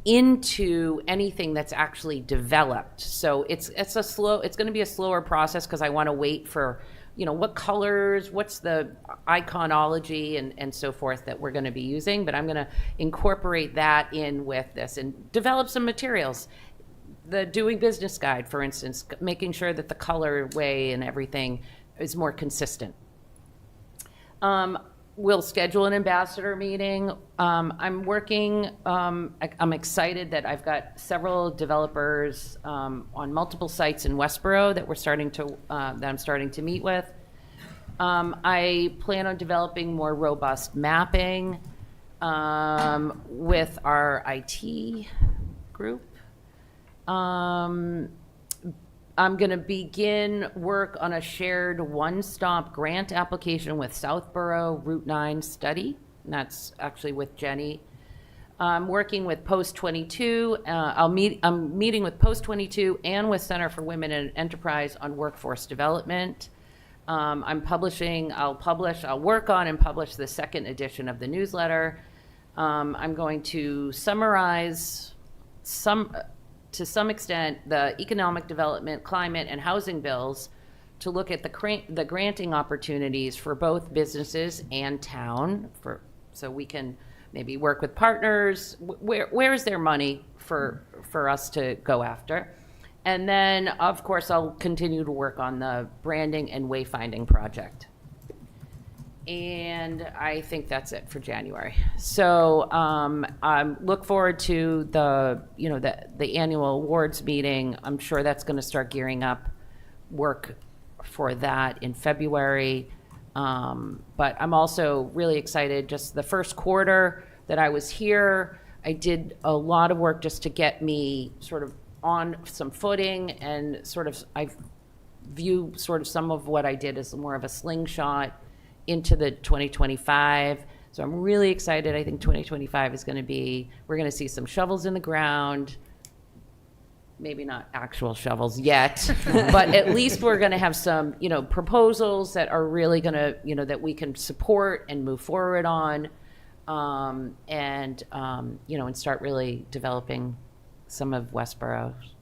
into anything that's actually developed. So it's going to be a slower process because I want to wait for, what colors, what's the iconology and so forth that we're going to be using. But I'm going to incorporate that in with this and develop some materials. The Doing Business Guide, for instance, making sure that the colorway and everything is more consistent. We'll schedule an ambassador meeting. I'm working, I'm excited that I've got several developers on multiple sites in Westborough that I'm starting to meet with. I plan on developing more robust mapping with our IT group. I'm going to begin work on a shared one-stop grant application with Southborough Route 9 Study. And that's actually with Jenny. I'm working with Post 22. I'm meeting with Post 22 and with Center for Women in Enterprise on workforce development. I'll work on and publish the second edition of the newsletter. I'm going to summarize to some extent, the economic development, climate, and housing bills to look at the granting opportunities for both businesses and town, so we can maybe work with partners. Where is there money for us to go after? And then, of course, I'll continue to work on the branding and wayfinding project. And I think that's it for January. So I look forward to the annual awards meeting. I'm sure that's going to start gearing up work for that in February. But I'm also really excited. Just the first quarter that I was here, I did a lot of work just to get me sort of on some footing, and I view sort of some of what I did as more of a slingshot into the 2025. So I'm really excited. I think 2025 is going to be, we're going to see some shovels in the ground, maybe not actual shovels yet, but at least we're going to have some, proposals that are really going to, that we can support and move forward on, and start really developing some of Westborough's.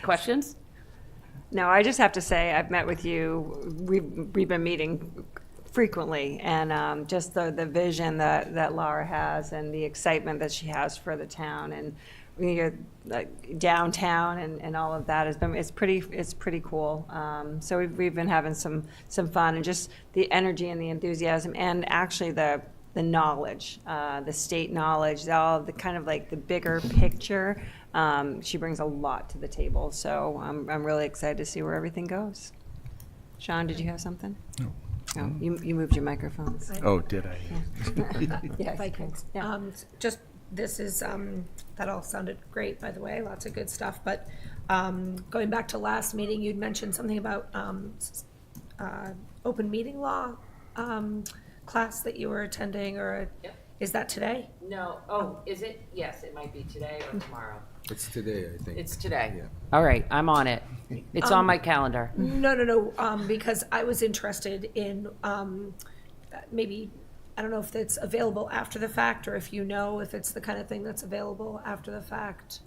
Questions? No, I just have to say, I've met with you, we've been meeting frequently, and just the vision that Laura has and the excitement that she has for the town, and like downtown and all of that it's pretty cool. So we've been having some fun, and just the energy and the enthusiasm, and actually the knowledge, the state knowledge, all the kind of like the bigger picture. She brings a lot to the table, so I'm really excited to see where everything goes. Sean, did you have something? No. Oh, you moved your microphones. Oh, did I? Yes. If I can, Yeah. just, this is, that all sounded great, by the way, lots of good stuff, but, going back to last meeting, you'd mentioned something about, open meeting law, class that you were attending, or, Yep. is that today? No, oh, is it? Yes, it might be today or tomorrow. It's today, I think. It's today. Yeah. All right, I'm on it. It's on my calendar. No, because I was interested in, maybe, I don't know if it's available after the fact, or if you know if it's the kind of thing that's available after the fact.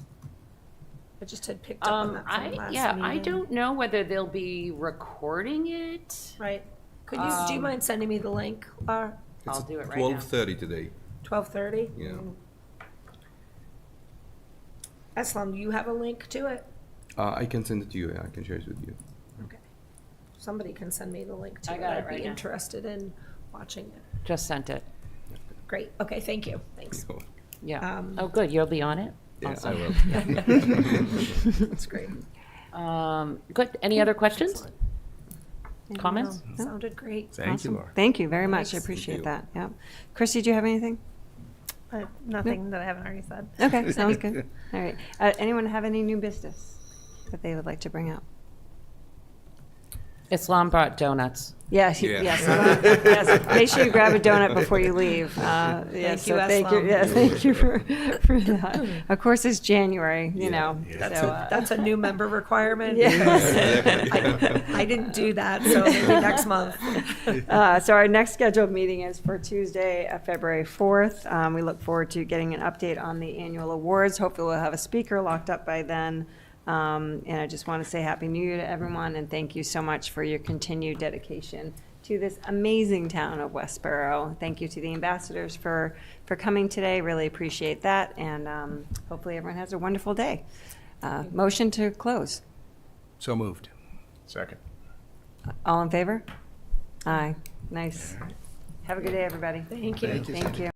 I just had picked up on that from last meeting. I don't know whether they'll be recording it. Right. Could you, do you mind sending me the link, Laura? I'll do it right now. 12:30 today. 12:30? Yeah. Eslam, do you have a link to it? I can send it to you. Yeah, I can share it with you. Okay. Somebody can send me the link to I it. got it I'd right be now. interested in watching it. Just sent it. Great. Okay, thank you. Thanks. Yeah. Oh, good, you'll be on it? Yeah, I Awesome. will. That's great. Good. Any other questions? Comments? Sounded great. Thank you, Awesome. Laura. Thank you very much. I Thanks. appreciate you. that. Yeah. Chrissy, do you have anything? Nothing that I haven't already said. Okay, sounds good. All right. Anyone have any new business that they would like to bring up? Islam brought donuts. Yes, Yeah. yes. Make sure you grab a donut before you leave. Yes, you, so thank you. Aslam. Yes, thank you for that. Of course, it's January, you know. That's, so, that's a new member requirement. Yes. I didn't do that, so maybe next month. So our next scheduled meeting is for Tuesday, February 4th. We look forward to getting an update on the annual awards. Hopefully we'll have a speaker locked up by then. And I just want to say Happy New Year to everyone, and thank you so much for your continued dedication to this amazing town of Westborough. Thank you to the ambassadors for coming today. Really appreciate that, and hopefully everyone has a wonderful day. Motion to close. So moved. Second. All in favor? Aye. Nice. Have a good day, everybody. Thank you. Thank you.